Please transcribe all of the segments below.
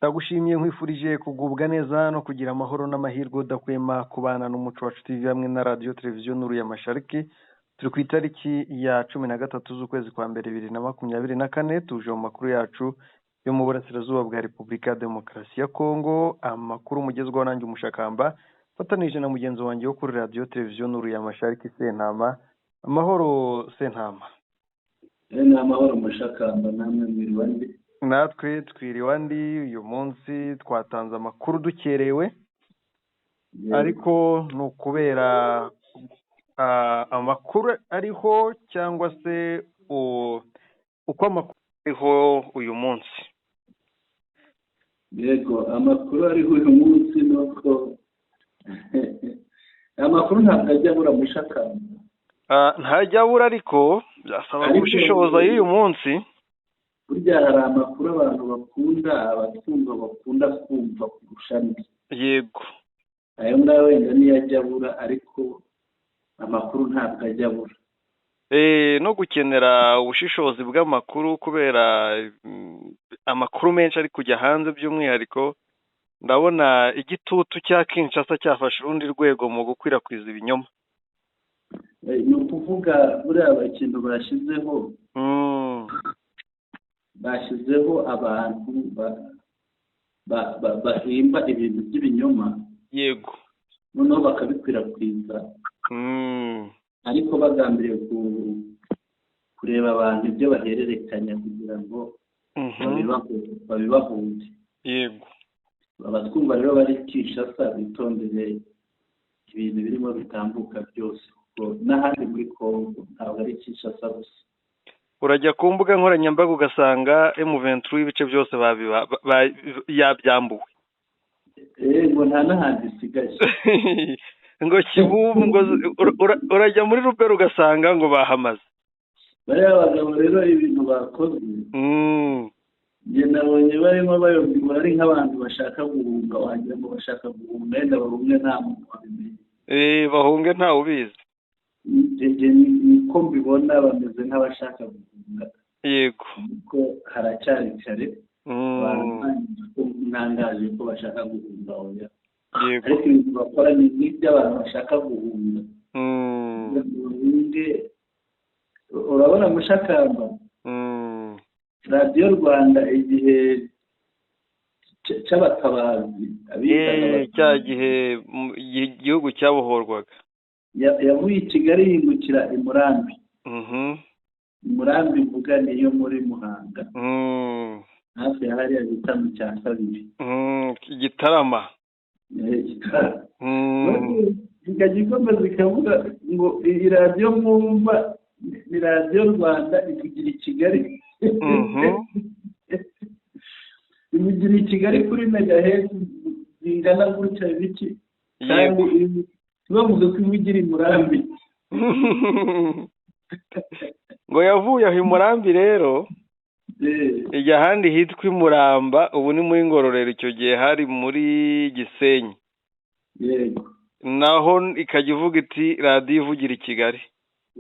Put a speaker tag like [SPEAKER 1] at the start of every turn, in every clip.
[SPEAKER 1] Ndagushimiye nkwifurije kugubwa neza no kugira amahoro n'amahirwe udahwema kubana n'umuco wacu TV hamwe na radio televiziyo Nuru ya Mashariki. Turi ku itariki ya 13 z'ukwezi kwa mbere 2024 tuje mu makuru yacu yo mu burasirazuba bwa Repubulika ya Demokarasi ya Kongo. Amakuru mugezweho nanjye umushakamba fatanije na mugenzi wanjye wo kuri radio televiziyo Nuru ya Mashariki Sentama. Amahoro Sentama.
[SPEAKER 2] Amahoro umushakamba namwe mwiriwandi.
[SPEAKER 1] Natwe twiriwandi uyu munsi twatanze amakuru dukerewe ariko no kubera amakuru ariho cyangwa se uko amakuru ariho uyu munsi.
[SPEAKER 2] Yego amakuru ariho uyu munsi nuko amakuru ntabwo ajya abura mushakamba.
[SPEAKER 1] Ntajya abura ariko byasaba gushishoza y'uyu munsi.
[SPEAKER 2] Burya hari amakuru abantu bakunda abatwumva bakunda kumva kurusha andi.
[SPEAKER 1] Yego.
[SPEAKER 2] Ayo ngayo wenda niyo ajya abura ariko amakuru ntabwo ajya abura.
[SPEAKER 1] No gukenera ubushishozi bw'amakuru kubera amakuru menshi ari kujya hanze by'umwihariko ndabona igitutu cya Kinshasa cyafashe urundi rwego mu gukwirakwiza ibinyoma.
[SPEAKER 2] Ni ukuvuga buriya ikintu bashyizeho abantu bahimba ibintu by'ibinyoma.
[SPEAKER 1] Yego.
[SPEAKER 2] Noneho bakabikwirakwiza ariko bagambiriye kureba abantu ibyo bahererekanya kugira ngo babibahunde.
[SPEAKER 1] Yego.
[SPEAKER 2] Abatwumva rero bari Kinshasa bitondere ibintu birimo bitambuka byose kuko n'ahandi muri Kongo ntabwo ari Kinshasa gusa.
[SPEAKER 1] Urajya ku mbuga nkoranyambaga ugasanga M23 ibice byose yabyambuwe.
[SPEAKER 2] Ngo nta n'ahandi isigaye.
[SPEAKER 1] Ngo Kibumbu ngo urajya muri Rubero ugasanga ngo bahamaze.
[SPEAKER 2] Bariya bagabo rero ibintu bakoze. Njye nabonye barimo bayobora ari nk'abantu bashaka guhunga wagira ngo bashaka guhunga wenda bahunge nta muntu wabimenye.
[SPEAKER 1] Bahunge ntawe ubizi.
[SPEAKER 2] Niko mbibona bameze nk'abashaka guhunga.
[SPEAKER 1] Yego.
[SPEAKER 2] Kuko haracyari kare. Ntangaje ko bashaka guhunga oya.
[SPEAKER 1] Yego.
[SPEAKER 2] Ariko ibintu bakora ni iby'abantu bashaka guhunga. Urabona mushakamba. Radio Rwanda igihe cy'abatabazi
[SPEAKER 1] cya gihe igihugu cyabohorwaga
[SPEAKER 2] yavuye i Kigali yimukira i Murambi. Murambi mvuga niyo muri Muhanga hafi ya hariya bita mu cya kabiri
[SPEAKER 1] Gitarama.
[SPEAKER 2] Gikomeza ikavuga ngo iyi radio mwumva ni Radio Rwanda ivugira i Kigali. Ivugira i Kigali kuri megahertz zingana gutya biki kandi bavuze ko ivugira i Murambi.
[SPEAKER 1] Ngo yavuye aho i Murambi rero ijya ahandi hitwa i Muramba ubu ni muri Ngororero icyo gihe hari muri Gisenyi.
[SPEAKER 2] Yego.
[SPEAKER 1] Naho ikajya ivuga iti radio ivugira i Kigali.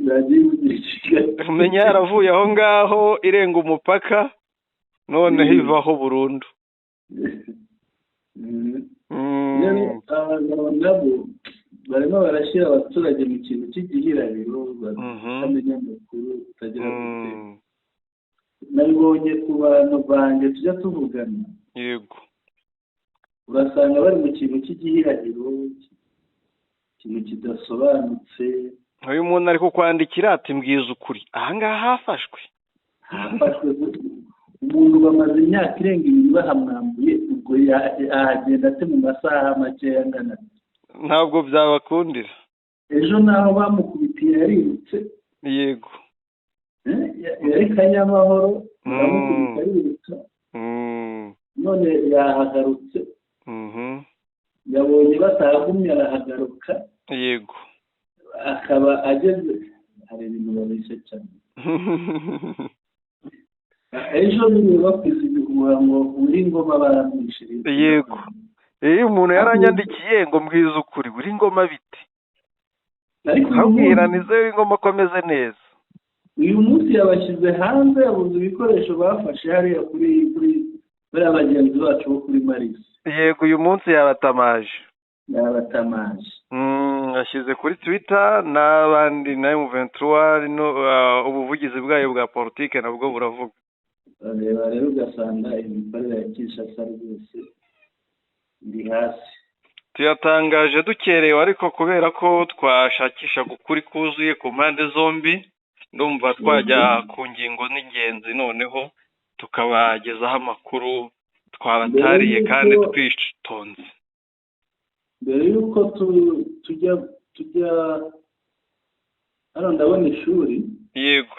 [SPEAKER 2] Radio ivugira i Kigali.
[SPEAKER 1] Umenya yaravuye aho ngaho irenga umupaka none hivaho burundu.
[SPEAKER 2] Nabo barimo barashyira abaturage mu kintu cy'igihirabiro batamenya amakuru utagira gute. Nabibonye ku bantu banjye tujya tuvugana.
[SPEAKER 1] Yego.
[SPEAKER 2] Urasanga bari mu kintu cy'igihirabiro ikintu kidasobanutse.
[SPEAKER 1] Uyu muntu ari kukwandikira ati mbwiza ukuri ahangaha hafashwe
[SPEAKER 2] umuntu bamaze imyaka irenga 2 bahamwambuye ubwo yagenda ate mu masaha make angana.
[SPEAKER 1] Ntabwo byabakundira.
[SPEAKER 2] Ejo naho bamukubitiye yarirutse.
[SPEAKER 1] Yego.
[SPEAKER 2] Yari Kanyamahoro baramukubita yarirutse. None yahagarutse. Yabonye batagumye arahagaruka.
[SPEAKER 1] Yego.
[SPEAKER 2] Akaba ageze hari ibintu babishe cyane. Ejo niwe bakwise ibihuha ngo uri ngoma baramwishiriye.
[SPEAKER 1] Yego. Umuntu yaranyandikiye ngo mbwiza ukuri uri ngoma bite. Nkabwira nize ingoma ko ameze neza.
[SPEAKER 2] Uyu munsi yabashyize hanze yabuze ibikoresho bafashe hariya kuri bariya bagenzi bacu bo kuri marisi.
[SPEAKER 1] yego uyu munsi yabatamaje ashyize kuri twitter n'abandi na M23 ubuvugizi bwayo bwa politike nabwo buravuga.
[SPEAKER 2] Bareba rero ugasanga imikorere ya Kinshasa rwose iri hasi.
[SPEAKER 1] Tuyatangaje dukerewe ariko kubera ko twashakisha ukuri kuzuye ku mpande zombi, ndumva twajya ku ngingo n'ingenzi noneho tukabagezaho amakuru twabatariye kandi twitonze.
[SPEAKER 2] Mbere yuko tujya hano ndabona ishuri.
[SPEAKER 1] Yego.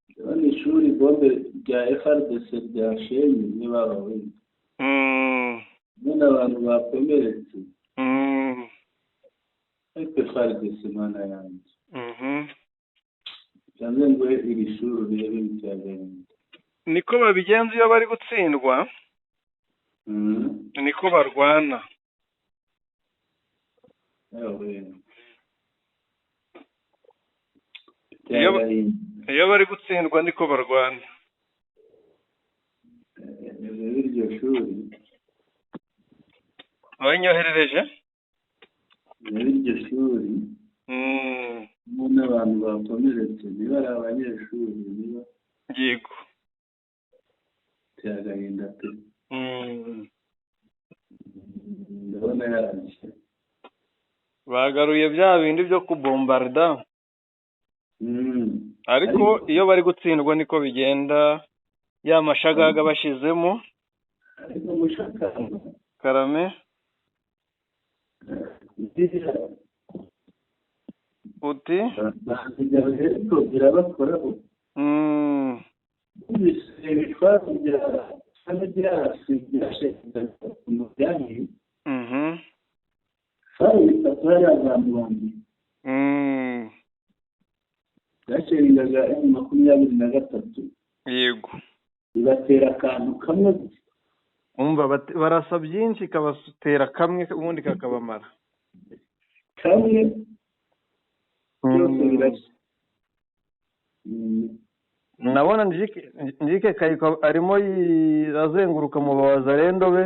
[SPEAKER 2] Ndabona ishuri bombe rya FRDC ryashenye niba bawe. None abantu bakomeretse. Ariko FRDC mana yanjye. Cyangwa ngo iri shuri rebe bitagenda.
[SPEAKER 1] Niko babigenza iyo bari gutsindwa. Niko barwana. Iyo bari gutsindwa niko barwana.
[SPEAKER 2] Iryo shuri
[SPEAKER 1] abanyoherereje
[SPEAKER 2] iryo shuri n'abantu bakomeretse niba ari abanyeshuri niba
[SPEAKER 1] yego
[SPEAKER 2] cyagahinda pe ndabona yarangije
[SPEAKER 1] bagaruye bya bindi byo kubombarda ariko iyo bari gutsindwa niko bigenda ya mashagaga bashizemo
[SPEAKER 2] ariko mushaka
[SPEAKER 1] karame uti
[SPEAKER 2] birabakoraho ibitwaro byashingaga M23
[SPEAKER 1] yego
[SPEAKER 2] bibatera akantu kamwe
[SPEAKER 1] umva barasa byinshi kabatera kamwe ubundi kakabamara
[SPEAKER 2] kamwe byose birashya.
[SPEAKER 1] Nabona njike kayiko arimo azenguruka mu bazarendo be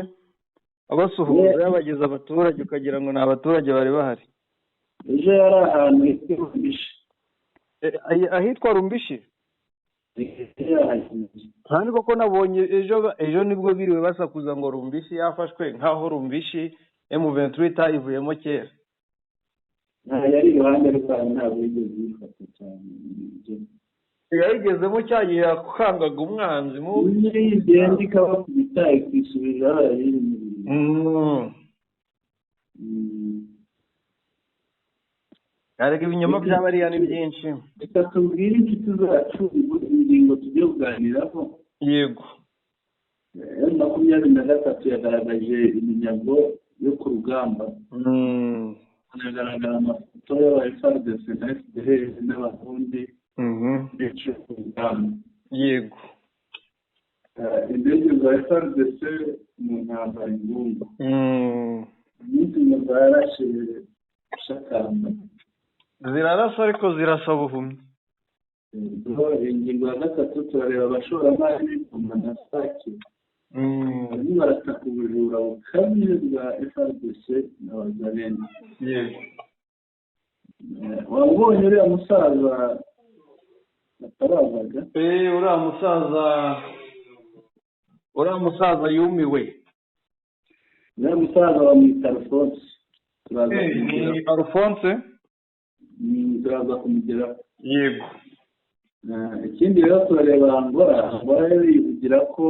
[SPEAKER 1] abasuhuza yabageza abaturage ukagira ngo ni abaturage bari bahari.
[SPEAKER 2] Ejo yari ahantu hitwa Rumbishi.
[SPEAKER 1] Ahitwa Rumbishi kandi koko nabonye ejo nibwo biriwe basakuza ngo Rumbishi yafashwe nkaho Rumbishi M23 ivuyemo kera.
[SPEAKER 2] Yari iruhande rwayo ntabwo yigeze yifata cyane.
[SPEAKER 1] Yayigezemo cyagiye yakangaga umwanzi mu
[SPEAKER 2] igenda ikaba kubitaye kwisubira
[SPEAKER 1] ariko ibinyoma by'abariya ni byinshi.
[SPEAKER 2] Reka tubwire inshuti zacu ingingo tugiye kuganiraho.
[SPEAKER 1] Yego.
[SPEAKER 2] 23 yagaragaje iminyago yo ku rugamba. Hanagaragara amafoto y'aba FARDC na FDLR n'abarundi bicaye ku rugamba.
[SPEAKER 1] Yego.
[SPEAKER 2] Indege za FARDC mu ntambara y'ingungu. Iminsi zarashe shakamba.
[SPEAKER 1] Zirarasa ariko zirasa buhumyi.
[SPEAKER 2] Ingingo ya 3 turareba abashoramari b'ingoma na sake. Barataka ubujura bukabije bwa FARDC n'abazalendo.
[SPEAKER 1] Yego.
[SPEAKER 2] Wabonye uriya musaza atarazaga?
[SPEAKER 1] uriya musaza yumiwe.
[SPEAKER 2] Uriya musaza bamwita Alphonse.
[SPEAKER 1] Alphonse?
[SPEAKER 2] Turaza kumugeraho.
[SPEAKER 1] Yego.
[SPEAKER 2] Ikindi rero turareba Angola yivugira ko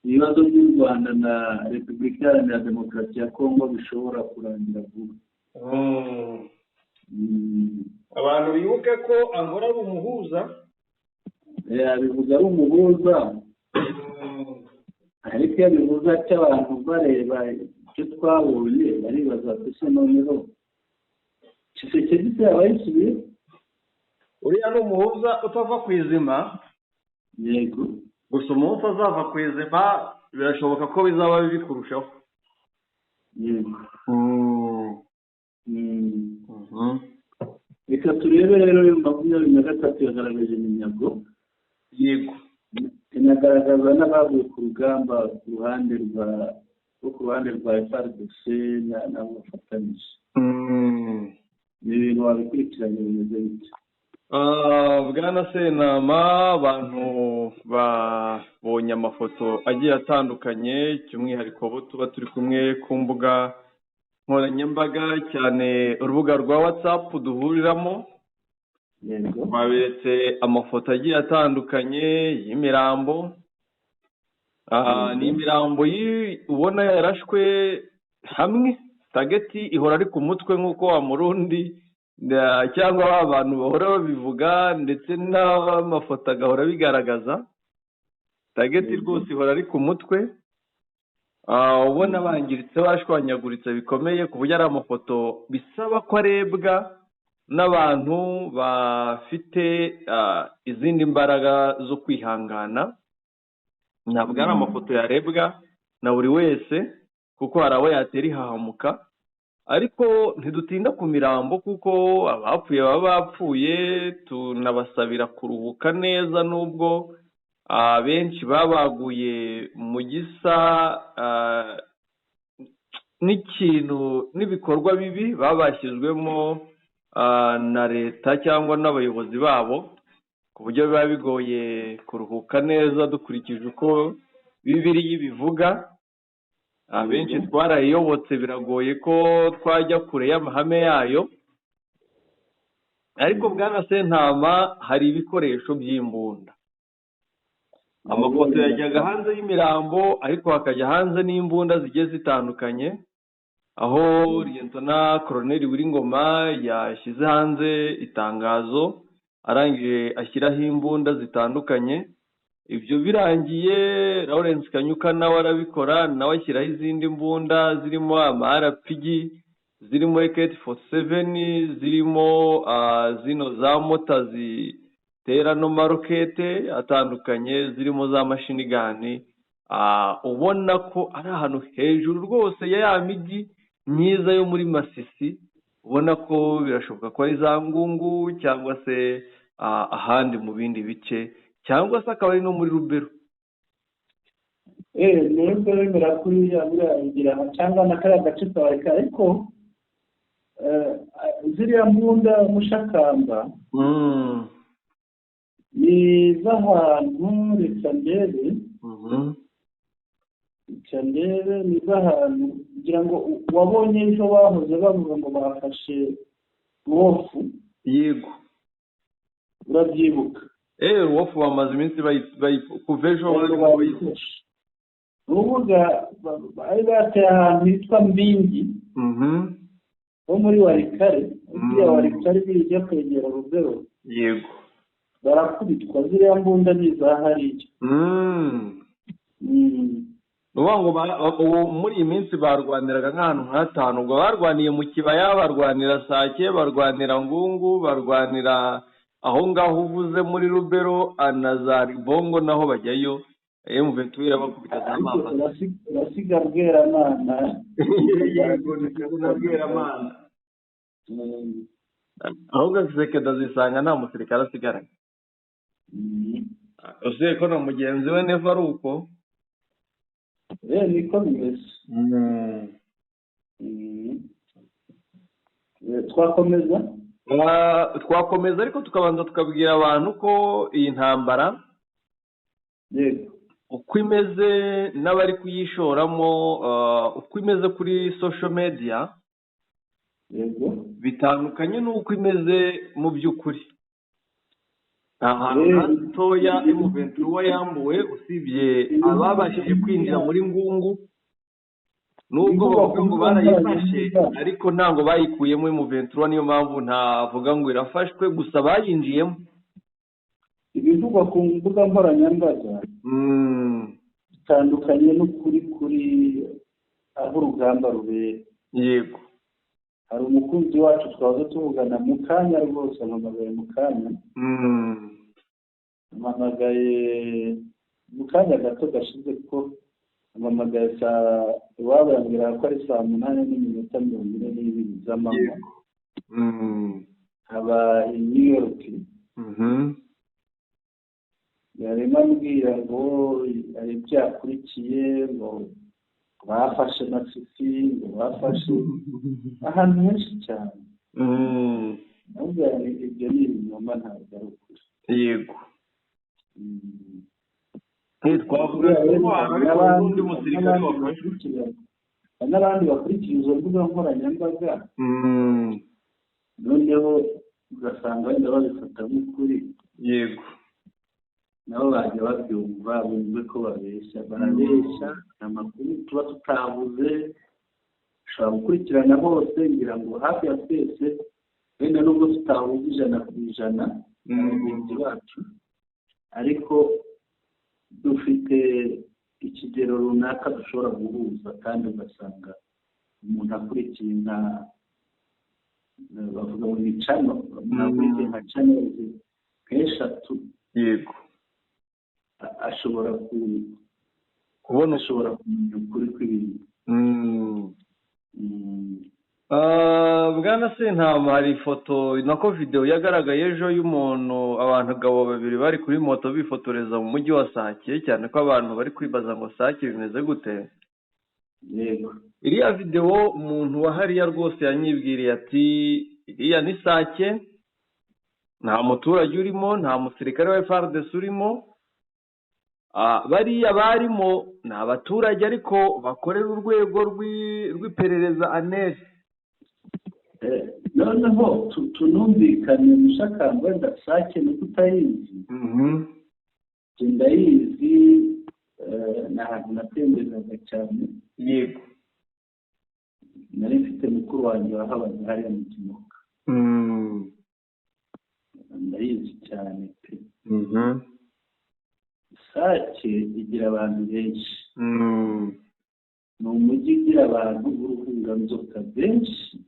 [SPEAKER 2] ibibazo by'u Rwanda na Repubulika Iharanira Demokarasi ya Kongo bishobora kurangira vuba.
[SPEAKER 1] Abantu bibuke ko Angola ari umuhuza.
[SPEAKER 2] Bivuga ari umuhuza. Ariko iyo bivuga cy'abantu bareba icyo twabonye baribaza ese noneho Tshisekedi yaba yisubiye?
[SPEAKER 1] Uriya ni umuhuza utava ku izima.
[SPEAKER 2] Yego.
[SPEAKER 1] Gusa umunsi azava ku izima birashoboka ko bizaba bibi kurushaho.
[SPEAKER 2] Yego. Reka turebe rero 23 yagaragaje iminyago.
[SPEAKER 1] Yego.
[SPEAKER 2] inagaragaza n'abavuye ku rugamba ku ruhande rwa FARDC n'abo bafatanyije. Ni ibintu wabikurikiranye bimeze bityo.
[SPEAKER 1] Bwana Senama, abantu babonye amafoto agiye atandukanye, by'umwihariko bo tuba turi kumwe ku mbuga nkoranyambaga, cyane urubuga rwa WhatsApp duhuriramo. Baberetse amafoto agiye atandukanye y'imirambo. Ni imirambo ubona yarashwe hamwe, tageti ihora ari ku mutwe nk'uko wa Murundi cyangwa abantu bahora babivuga, ndetse n'amafoto agahora bigaragaza. Tageti rwose ihora ari ku mutwe, ubona bangiritse bashwanyaguritse bikomeye, ku buryo ari amafoto bisaba ko arebwa n'abantu bafite izindi mbaraga zo kwihangana. Ntabwo ari amafoto yarebwa na buri wese, kuko hari abo yatera ihahamuka. Ariko ntidutinda ku mirambo, kuko abapfuye baba bapfuye, tunabasabira kuruhuka neza, nubwo benshi babaguye mu gisa n'ikintu n'ibikorwa bibi babashyizwemo na leta cyangwa n'abayobozi babo, ku buryo biba bigoye kuruhuka neza dukurikije uko Bibiliya ibivuga. Abenshi twarayiyobotse, biragoye ko twajya kure y'amahame yayo. Ariko Bwana Sentama, hari ibikoresho by'imbunda. Amafoto yajyaga hanze y'imirambo, ariko hakajya hanze n'imbunda zigiye zitandukanye, aho Liyetona Koloneli Wiringoma yashyize hanze itangazo arangije ashyiraho imbunda zitandukanye. Ibyo birangiye, Lawrence Kanyuka nawe arabikora, nawe ashyiraho izindi mbunda zirimo ama-RPG, zirimo AK-47, zirimo zino za mota zitera no marokete atandukanye, zirimo za machine gun. Ubona ko ari ahantu hejuru rwose ya migi myiza yo muri Masisi. Ubona ko birashoboka ko ari za Ngungu, cyangwa se ahandi mu bindi bice, cyangwa se akaba ari no muri Rubero.
[SPEAKER 2] Nubwo bemera kuri buriya cyangwa na kariya gace kawe, ariko ziriya mbunda Mushakamba ni iz'ahantu reka ndebe ni iz'ahantu kugira ngo wabonye ejo bahoze bavuga ngo bafashe Wofu.
[SPEAKER 1] Yego,
[SPEAKER 2] urabyibuka?
[SPEAKER 1] Wofu bamaze iminsi kuva ejo
[SPEAKER 2] bayifashe. Urubuga bari bateye ahantu hitwa Mbingi ho muri Warikare, uriya Warikare bijya kwegera Rubero.
[SPEAKER 1] Yego,
[SPEAKER 2] barakubitwa. Ziriya mbunda ni iza hariya.
[SPEAKER 1] Ubu muri iyi minsi barwaniraga nk'ahantu nk'hatanu. Ubwo barwaniye mu Kibaya, barwanira Sake, barwanira Ngungu, barwanira aho ngaho uvuze muri Rubero, na za Ribongo naho bajyayo. M23 bakubita za mama.
[SPEAKER 2] Urasiga Bweramana.
[SPEAKER 1] Yego, na Bweramana. Ahubwo Kisekedi azisanga nta musirikare asigaranye. Usiye ko na mugenzi we neva ari uko.
[SPEAKER 2] Niko bimeze.
[SPEAKER 1] Twakomeza ariko tukabanza tukabwira abantu ko iyi ntambara uko imeze n'abari kuyishoramo, uko imeze kuri social media bitandukanye n'uko imeze mu by'ukuri. Ahantu hatoya M23 yambuwe, usibye ababashije kwinjira muri Ngungu, nubwo bavuga ngo barayifashe, ariko ntabwo bayikuyemo M23. Niyo mpamvu ntavuga ngo irafashwe, gusa bayinjiyemo.
[SPEAKER 2] Ibivugwa ku mbuga nkoranyambaga bitandukanye n'ukuri kuri aho urugamba rubera.
[SPEAKER 1] Yego,
[SPEAKER 2] hari umukunzi wacu twaza tuvugana mu kanya rwose, ampamagaye mu kanya gato gashize, ko ampamagaye iwabo yambwira ko ari 8:42 z'amanywa. Aba i New York. yarimo ambwira ngo hari byakurikiye ngo bafashe Masisi, ngo bafashe ahantu henshi cyane. Nubwo ibyo ni ibinyoma ntabwo ari ukuri.
[SPEAKER 1] Yego. Twavuga ko n'abandi musirikare wafashwe
[SPEAKER 2] n'abandi bakurikira izo mbuga nkoranyambaga, noneho ugasanga wenda babifata nk'ukuri.
[SPEAKER 1] Yego.
[SPEAKER 2] Nabo bajya babyumva bumve ko babeshya, barabeshya. Amakuru tuba tutabuze ushobora gukurikirana hose, ngira ngo hafi ya twese wenda nubwo tutahuze 100% bagenzi bacu, ariko dufite ikigero runaka dushobora guhuza, kandi ugasanga umuntu akurikiye nka bavuga ngo ni channel, akurikiye nka channel nk'eshatu.
[SPEAKER 1] Yego.
[SPEAKER 2] ashobora kubona kumenya ukuri kw'ibintu.
[SPEAKER 1] Bwana Sentama, hari ifoto nako video yagaragaye ejo y'umuntu, abagabo babiri bari kuri moto bifotoreza mu mujyi wa Sake, cyane ko abantu bari kwibaza ngo Sake bimeze gute.
[SPEAKER 2] Yego.
[SPEAKER 1] Iriya video umuntu wa hariya rwose yanyibwiriye ati iriya ni Sake, nta muturage urimo, nta musirikare wa FARDC urimo, bariya barimo ni abaturage ariko bakorera urwego rw'iperereza ANES.
[SPEAKER 2] Noneho tunumvikane mushakamba wenda Sake ni kutayizi. Ndayizi, ntabwo natembezaga cyane.
[SPEAKER 1] Yego.
[SPEAKER 2] Nari mfite mukuru wanjye wahabaga hariya mu Kimoka. Ndayizi cyane pe. Sake igira abantu benshi. Ni umujyi ugira abantu b'uruhunganzoka benshi,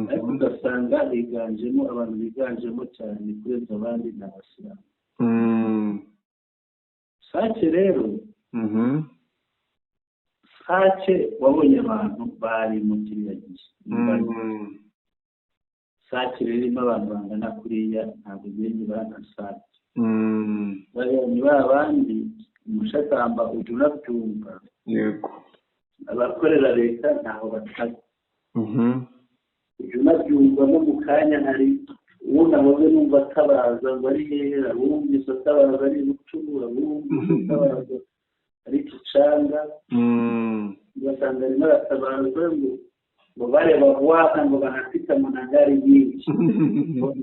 [SPEAKER 2] ariko ugasanga higanjemo abantu biganjemo cyane kurenza abandi ni Abasilamu. Sake rero, Sake wabonye abantu bari mu kiriya gihe. Sake rero irimo abantu bangana kuriya, ntabwo benshi bana Sake. Ni babandi umushakamba ujya unabyumva.
[SPEAKER 1] Yego.
[SPEAKER 2] Abakorera leta ntaho batari. Ujya unabyumva no mu kanya hari uwo nahoze numva atabaza ngo ari hehe, wumvise atabaza ari Rucuru, wumvise atabaza ari Gicanga. Ugasanga arimo aratabaza ngo bareba buwaka ngo banafite amanangari nyinshi.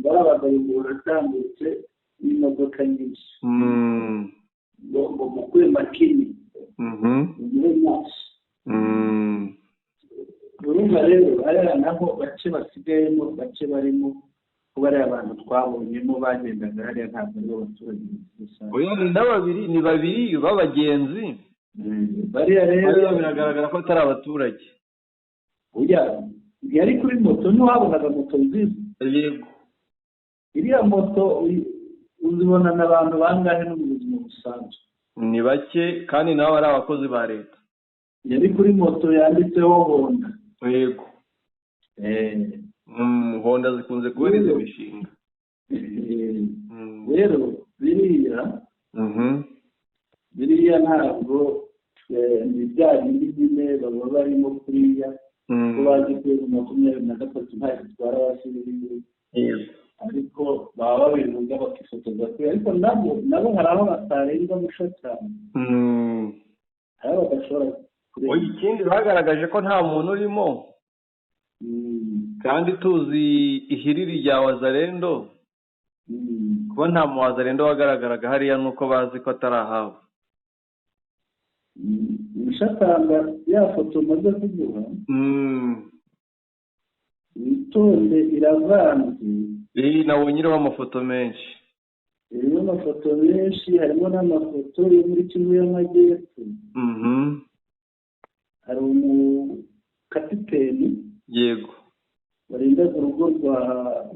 [SPEAKER 2] Barabaga ngo baratambutse n'imodoka nyinshi. Ngo mukwe makini. Urumva rero hariya naho bake basigayemo, bake barimo kuba ari abantu twabonyemo bagendaga hariya, ntabwo aribo baturage gusa.
[SPEAKER 1] Oya, ni babiri b'abagenzi.
[SPEAKER 2] Bariya rero
[SPEAKER 1] biragaragara ko atari abaturage.
[SPEAKER 2] Oya, yari kuri moto, ntiwabonaga moto nziza.
[SPEAKER 1] Yego.
[SPEAKER 2] Iriya moto uzibona n'abantu bangahe no mu buzima busanzwe?
[SPEAKER 1] Ni bake, kandi nabo ari abakozi ba leta.
[SPEAKER 2] Yari kuri moto yanditseho Honda.
[SPEAKER 1] Yego. Honda zikunze kubona izo mishinga.
[SPEAKER 2] Rero biriya ntabwo ni bya bindi nyine baba barimo kuriya, ko bazi ko 23 nta gitwara abasivili. Ariko baba babivuga bakifotoza kure, ariko nabo hari aho batarenga musho cyane. Hari aho badashobora kureba.
[SPEAKER 1] Ikindi bagaragaje ko nta muntu urimo, kandi tuzi ihiriri rya Wazalendo, kuba nta mu Wazalendo wagaragaraga hariya nuko bazi ko atari ahawe.
[SPEAKER 2] Mushakamba ya foto maze kuguha, itonde iravanze.
[SPEAKER 1] Nabonye iriho amafoto menshi.
[SPEAKER 2] Iriho amafoto menshi, harimo n'amafoto yo muri Kivu y'Amajyepfo. Hari umukapiteni.
[SPEAKER 1] Yego.
[SPEAKER 2] Warindaga urugo rwa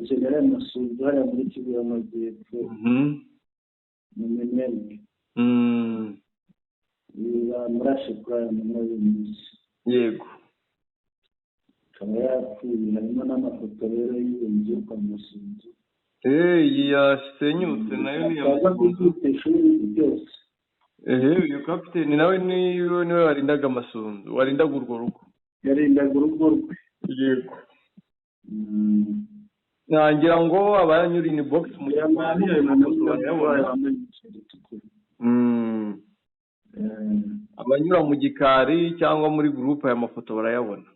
[SPEAKER 2] General Masudu hariya muri Kivu y'Amajyepfo. Mu Minembwe. Bamurashe kuri aya manywa y'umunsi.
[SPEAKER 1] Yego.
[SPEAKER 2] Akaba yapfuye. Harimo n'amafoto rero y'ibintu byo kwa Masudu.
[SPEAKER 1] yasenyutse nayo ni
[SPEAKER 2] amasunzu ishuri byose
[SPEAKER 1] uyu kapiteni nawe niwe warindaga amasunzu warindaga urwo rugo
[SPEAKER 2] yarindaga urugo rwe
[SPEAKER 1] yego ntangira ngo abanyura in box mu cyamani abanyura mu gikari cyangwa muri groupe aya mafoto barayabona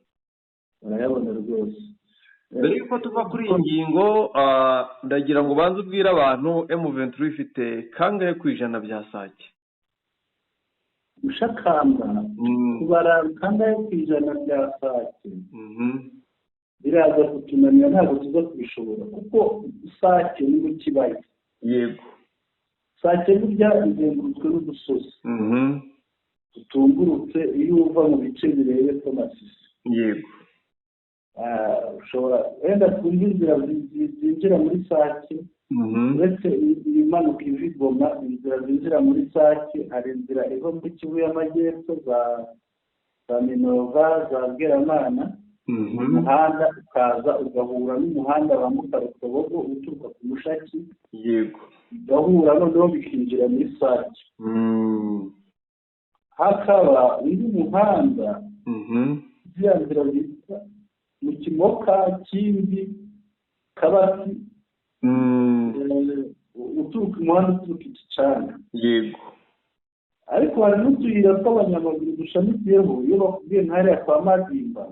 [SPEAKER 2] rwose.
[SPEAKER 1] mbere yuko tuva kuri iyi ngingo ndagira ngo banze ubwire abantu M23 ifite kangahe ku ijana bya Sake
[SPEAKER 2] ushakamba kubara kangahe ku ijana bya Sake biraza kutunanira ntabwo tuza kubishobora kuko Sake ni mu kibaya
[SPEAKER 1] yego
[SPEAKER 2] Sake burya izengurutswe n'udusozi tutungurutse iyo uva mu bice birebe Tomasisi
[SPEAKER 1] yego
[SPEAKER 2] ushobora wenda twumva inzira zinjira muri Sake uretse imanuka iva i Goma inzira zinjira muri Sake hari inzira iva muri Kivu y'Amajyepfo za Minova za Bweramana umuhanda ukaza ugahura n'umuhanda wambuka Rutobogo uturuka ku Mushaki
[SPEAKER 1] yego
[SPEAKER 2] ugahura noneho bikinjira muri Sake hakaba undi muhanda ziriya nzira zitwa mu Kimoka Kindi Kabati uturuka umuhanda uturuka Igicanga
[SPEAKER 1] yego
[SPEAKER 2] ariko hari n'utuyira tw'abanyamaguru dushamikiyeho iyo bakubwiye ntariya kwa Madimba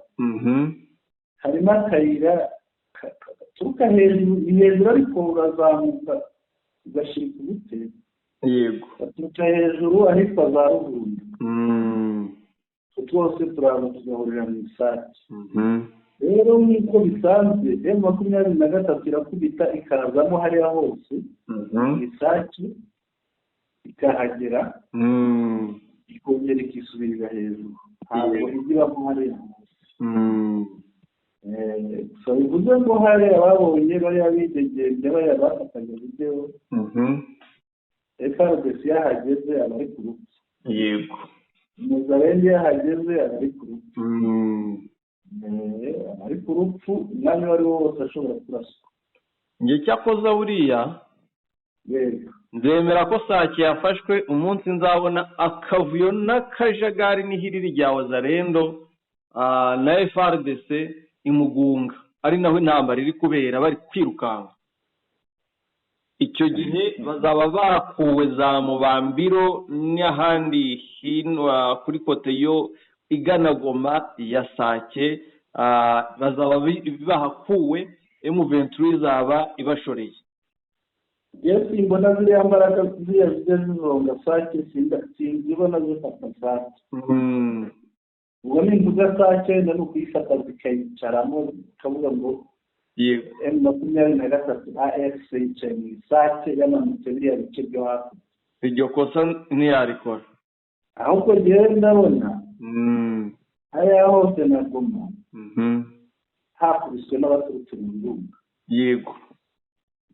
[SPEAKER 2] harimo akayira gaturuka hejuru ariko urazamuka ugashika ubute
[SPEAKER 1] yego
[SPEAKER 2] gaturuka hejuru ahitwa za Ruhunda twose turaza tugahurira mu Sake rero nk'uko bisanzwe M23 irakubita ikazamo hariya hose mu Sake ikahagera ikongera ikisubirira hejuru ntabwo igiramo hariya gusa bivuze ngo hariya babonye bariya bidegembye bariya bafatanya videwo FARDC yahageze aba ari ku rupfu
[SPEAKER 1] yego
[SPEAKER 2] Muzarende yahageze aba ari ku rupfu ari ku rupfu umwanya uwo ari wo wose ashobora kuraswa
[SPEAKER 1] njye cyakoze buriya
[SPEAKER 2] yego
[SPEAKER 1] nzemera ko Sake yafashwe umunsi nzabona akavuyo n'akajagari n'ihiriri rya Wazarendo na FARDC imugunga ari naho intambara iri kubera bari kwirukanka icyo gihe bazaba bakuwe za Mubambiro n'ahandi hino kuri kote yo igana Goma ya Sake bazaba bahakuwe M23 izaba ibashoreye
[SPEAKER 2] yewe simbona ziriya mbaraga ziriya zizonga Sake sinzibona zifata Sake ubwo nimvuga Sake wenda ni ukuyifata zikayicaramo ukavuga ngo M23 AFC yicaye mu Sake yamanutse biriya bice byo hafi
[SPEAKER 1] iryo kosa ntiyarikora
[SPEAKER 2] ahubwo njyewe ndabona hariya hose na Goma hakubiswe n'abaturutse mu Birunga
[SPEAKER 1] yego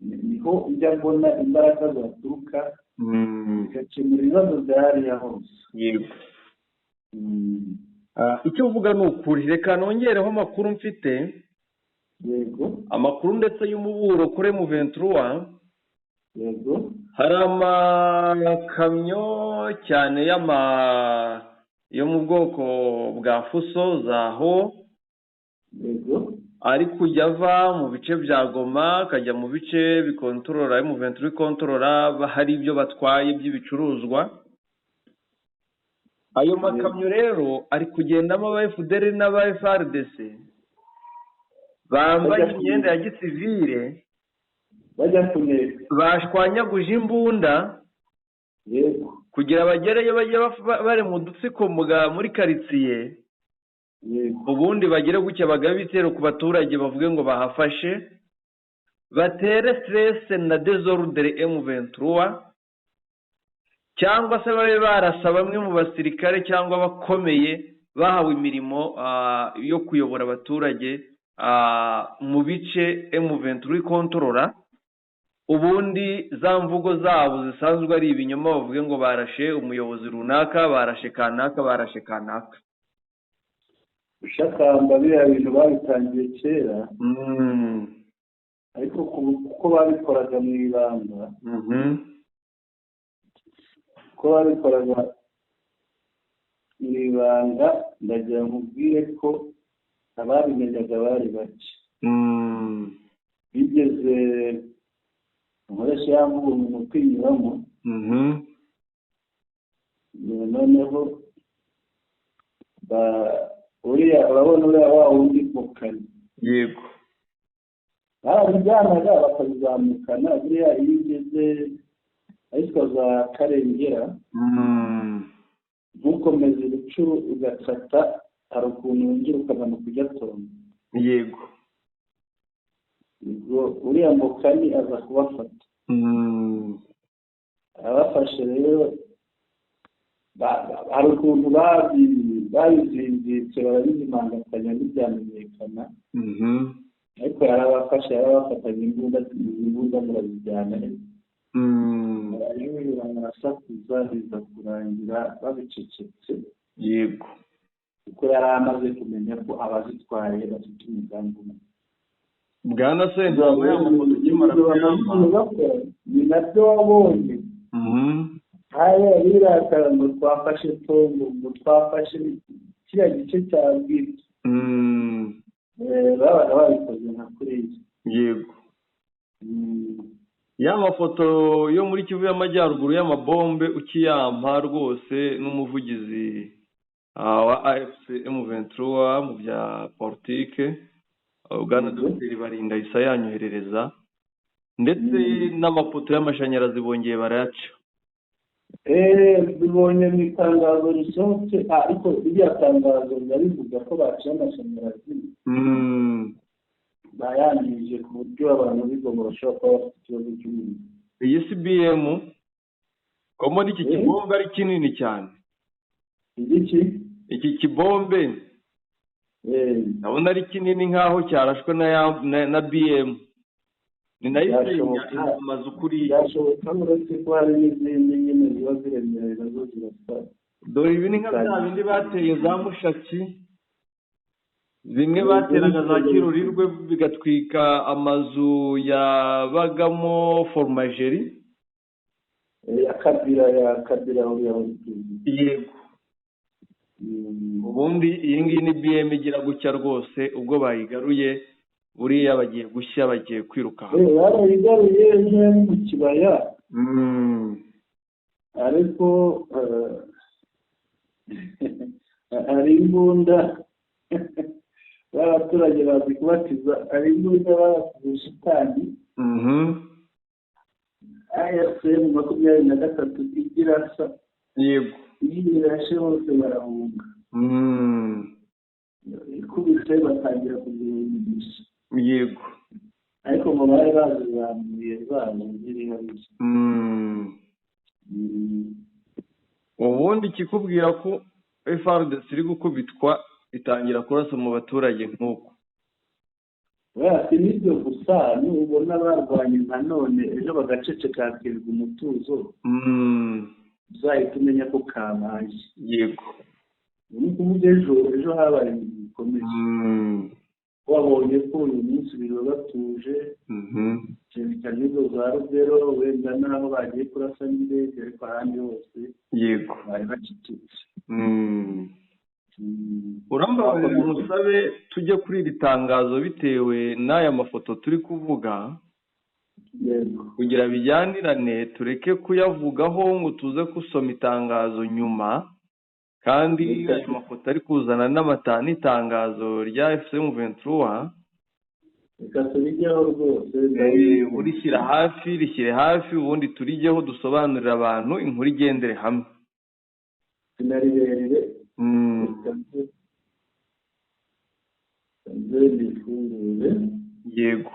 [SPEAKER 2] niho ujya mbona imbaraga zaturuka zigakemura ibibazo bya hariya hose
[SPEAKER 1] yego icyo uvuga ni ukuri reka nongereho amakuru mfite
[SPEAKER 2] yego
[SPEAKER 1] amakuru ndetse y'umuburo kuri M23
[SPEAKER 2] yego
[SPEAKER 1] hari amakamyo cyane yo mu bwoko bwa Fuso zaho
[SPEAKER 2] yego
[SPEAKER 1] ari kujya ava mu bice bya Goma akajya mu bice bikontorora M23 kontorora hari ibyo batwaye by'ibicuruzwa ayo makamyo rero ari kugendamo aba FDR n'aba FARDC bambaye imyenda ya gisivile
[SPEAKER 2] bajya kuneka
[SPEAKER 1] bashwanyaguje imbunda
[SPEAKER 2] yego
[SPEAKER 1] kugira bagereyo bajye bari mu dutsiko muri karitsiye ubundi bagere gucya bagaba ibitero ku baturage bavuge ngo bahafashe batere stress na desordre M23 cyangwa se babe barasa bamwe mu basirikare cyangwa abakomeye bahawe imirimo yo kuyobora abaturage mu bice M23 kontorora ubundi za mvugo zabo zisanzwe ari ibinyoma bavuge ngo barashe umuyobozi runaka barashe kanaka
[SPEAKER 2] ushakamba biriya bintu babitangiye kera ariko kuko babikoraga mu ibanga ndagira ngo ubwire ko ababimenyaga bari bake bigeze nkoresha yambuye umuntu kwinyuramo noneho urabona uriya wa wundi mu kane
[SPEAKER 1] yego
[SPEAKER 2] barabijyanaga bakabizamukana buriya iyo ugeze ahitwa za Karengera ntukomeze urucuru ugakata hari ukuntu winjira ukamanuka ujya Tongo
[SPEAKER 1] yego
[SPEAKER 2] uriya mukani aza kubafata abafashe rero hari ukuntu babizinzitse barabizimangatanya ntibyamenyekana ariko yarabafatanya imbunda murazijyana barasakuza biza kurangira babicecetse
[SPEAKER 1] yego
[SPEAKER 2] kuko yari amaze kumenya ko abazitwaye bafite umugambi umwe
[SPEAKER 1] bwana Senderi aba yamafoto ukimara kuyampa
[SPEAKER 2] ni nabyo wabonye haya birakara ngo twafashe Tongo ngo twafashe kiriya gice cya Bwito babaga babikoze nka kuriya
[SPEAKER 1] yego ya mafoto yo muri Kivu y'Amajyaruguru y'amabombe ukiyampa rwose n'umuvugizi wa AFC M23 mu bya politike Uganda Dr Barinda Isa yanyoherereza ndetse n'amapoto y'amashanyarazi bongeye barayaca
[SPEAKER 2] bibonye mu itangazo risohotse ariko iriya tangazo rivuga ko baciye amashanyarazi bayangije ku buryo abantu bigomba bashobora kuba bafite ikibazo cy'umuriro
[SPEAKER 1] iyi CBM komo n'iki kibombe ari kinini cyane iki kibombe ndabona ari kinini nk'aho cyarashwe na BM ni nayo amazu kuriya
[SPEAKER 2] byashoboka uretse ko hari n'izindi nyine ziba ziremereye nazo zirasa
[SPEAKER 1] dore ibi ni nka bya bindi bateye za Mushaki bimwe bateraga za Kirurirwe bigatwika amazu yabagamo foromageri
[SPEAKER 2] Kabira uriya
[SPEAKER 1] yego ubundi iyi ngiyi ni BM igira gutya rwose ubwo bayigaruye buriya bagiye gushya bagiye kwiruka
[SPEAKER 2] barayigaruye mu kibaya ariko hari imbunda b'abaturage bazi kubatiza hari imbunda babatiza shitani AFM 23 igira sa
[SPEAKER 1] yego
[SPEAKER 2] iyo irashe bose barahunga ikubise batangira kuzihingisha
[SPEAKER 1] yego
[SPEAKER 2] ariko mu bari bazizamuye zabo ziri hariya
[SPEAKER 1] ubundi kikubwira ko FARDC iri gukubitwa itangira kurasa mu baturage nk'uko
[SPEAKER 2] si n'ibyo gusa nubona barwanye nanone ejo bagaceceka hakirwa umutuzo uzahita umenya ko kabaye
[SPEAKER 1] yego
[SPEAKER 2] ni ukuvuga ejo habaye ibintu bikomeye wabonye ko uyu munsi biriwe batuje cyane izo za Rubero wenda n'aho bagiye kurasa n'indege ariko ahandi hose
[SPEAKER 1] yego
[SPEAKER 2] bari bacecetse
[SPEAKER 1] urambabarira musabe tujye kuri iri tangazo bitewe n'aya mafoto turi kuvuga kugira bijyanirane tureke kuyavugaho ngo tuze gusoma itangazo nyuma kandi ayo mafoto ari kuzana n'itangazo rya FCM 23
[SPEAKER 2] reka turijyeho rwose
[SPEAKER 1] rishyire hafi ubundi turijyeho dusobanurira abantu inkuru igendere hamwe
[SPEAKER 2] sinarirerire
[SPEAKER 1] yego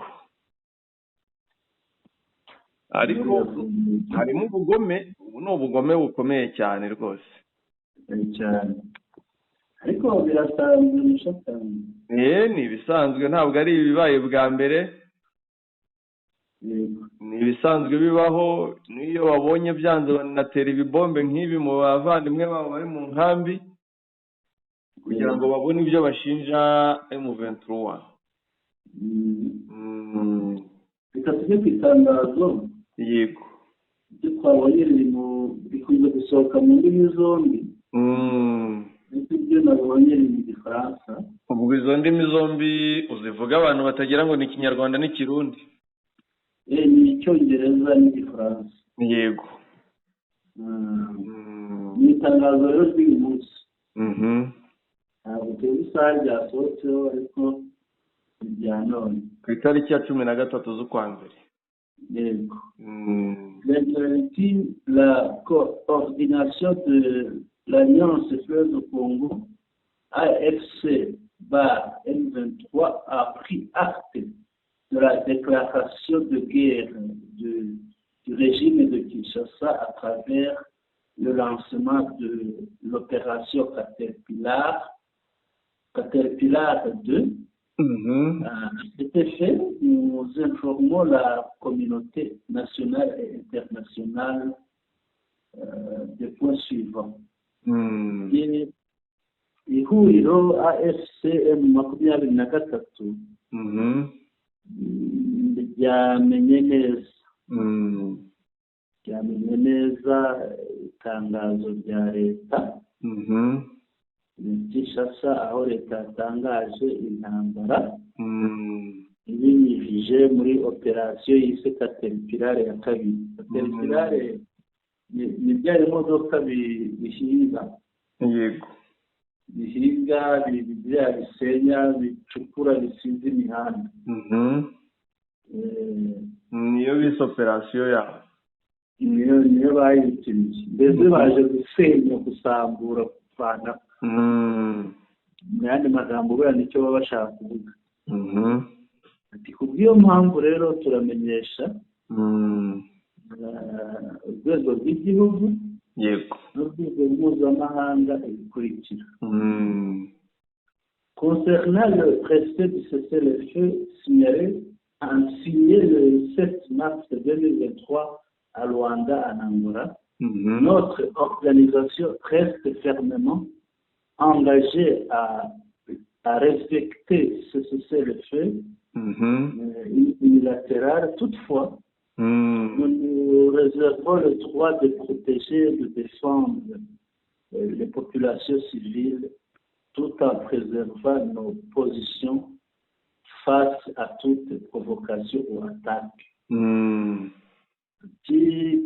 [SPEAKER 1] ariko harimo ubugome ubu ni ubugome bukomeye cyane rwose
[SPEAKER 2] cyane ariko birasanzwe n'ishatani
[SPEAKER 1] ni ibisanzwe ntabwo ari ibibaye bwa mbere ni ibisanzwe bibaho n'iyo babonye byanze banatera ibibombe nk'ibi mu bavandimwe babo bari mu nkambi kugira ngo babone ibyo bashinja M23
[SPEAKER 2] reka tujye ku itangazo
[SPEAKER 1] yego
[SPEAKER 2] ibyo twabonye bikunze gusohoka mu ndimi zombi ndetse ibyo nabonye ni mu gifaransa.
[SPEAKER 1] ubwo izo ndimi zombi uzivuga abantu batagira ngo ni ikinyarwanda n'ikirundi?
[SPEAKER 2] ni icyongereza n'igifaransa.
[SPEAKER 1] yego.
[SPEAKER 2] ni itangazo rero ry'uyu munsi. ntabwo tuzi isaha ryasohotseho ariko ni irya none
[SPEAKER 1] ku itariki ya 13 z'ukwa mbere.
[SPEAKER 2] yego. La coordination de l'Alliance Fleuve Congo AFC/M23 a pris acte de la déclaration de guerre du régime de Kinshasa à travers le lancement de l'opération Caterpillar 2. À cet effet, nous informons la communauté nationale et internationale des points suivants. Ihuriro AFC/M23 ryamenye neza itangazo rya leta Kinshasa, aho leta yatangaje intambara ibinyujije muri operasiyo yise Caterpillar ya kabiri. Caterpillar ni bya imodoka bihinga.
[SPEAKER 1] yego.
[SPEAKER 2] bihinga, bisenya, bicukura, bisize imihanda.
[SPEAKER 1] niyo bise operasiyo yabo.
[SPEAKER 2] niyo bayitiriye. mbese baje gusenya, gusambura, kuvana. mu yandi magambo buriya nicyo baba bashaka kuvuga. ati ku bw'iyo mpamvu rero turamenyesha urwego rw'igihugu
[SPEAKER 1] yego
[SPEAKER 2] n'urwego mpuzamahanga ibikurikira. Concernant le traité du cessez-le-feu signé le 7 mars 2023 à Luanda, en Angola, notre organisation reste fermement engagée à respecter ce cessez-le-feu unilatéral. Toutefois, nous nous réservons le droit de protéger et de défendre les populations civiles tout en préservant nos positions face à toute provocation ou attaque.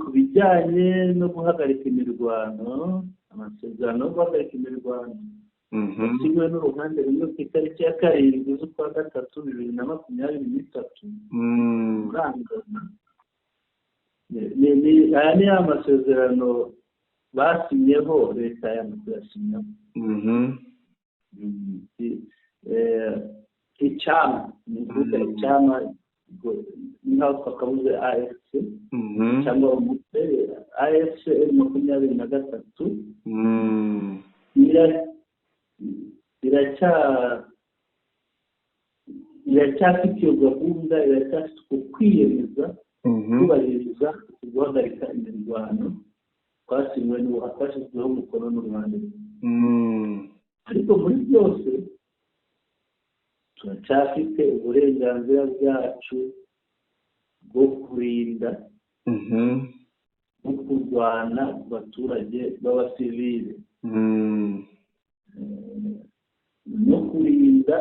[SPEAKER 2] Ku bijyanye no guhagarika imirwano, amasezerano yo guhagarika imirwano yasinywe n'uruhande rumwe ku itariki ya 7 z'ukwa gatatu 2023 urangana. aya ni amasezerano basinyeho, leta yasinyeho. icyama ni ukuvuga icyama nk'aho twakabuze AFC cyangwa umutwe AFC/M23 iracyafite gahunda, iracyafite kwiyemeza kubahiriza guhagarika imirwano twasinywe n'uwafashijweho umukono n'uruhande. ariko muri byose turacyafite uburenganzira bwacu bwo kurinda no kurwana ku baturage b'abasivile no kurinda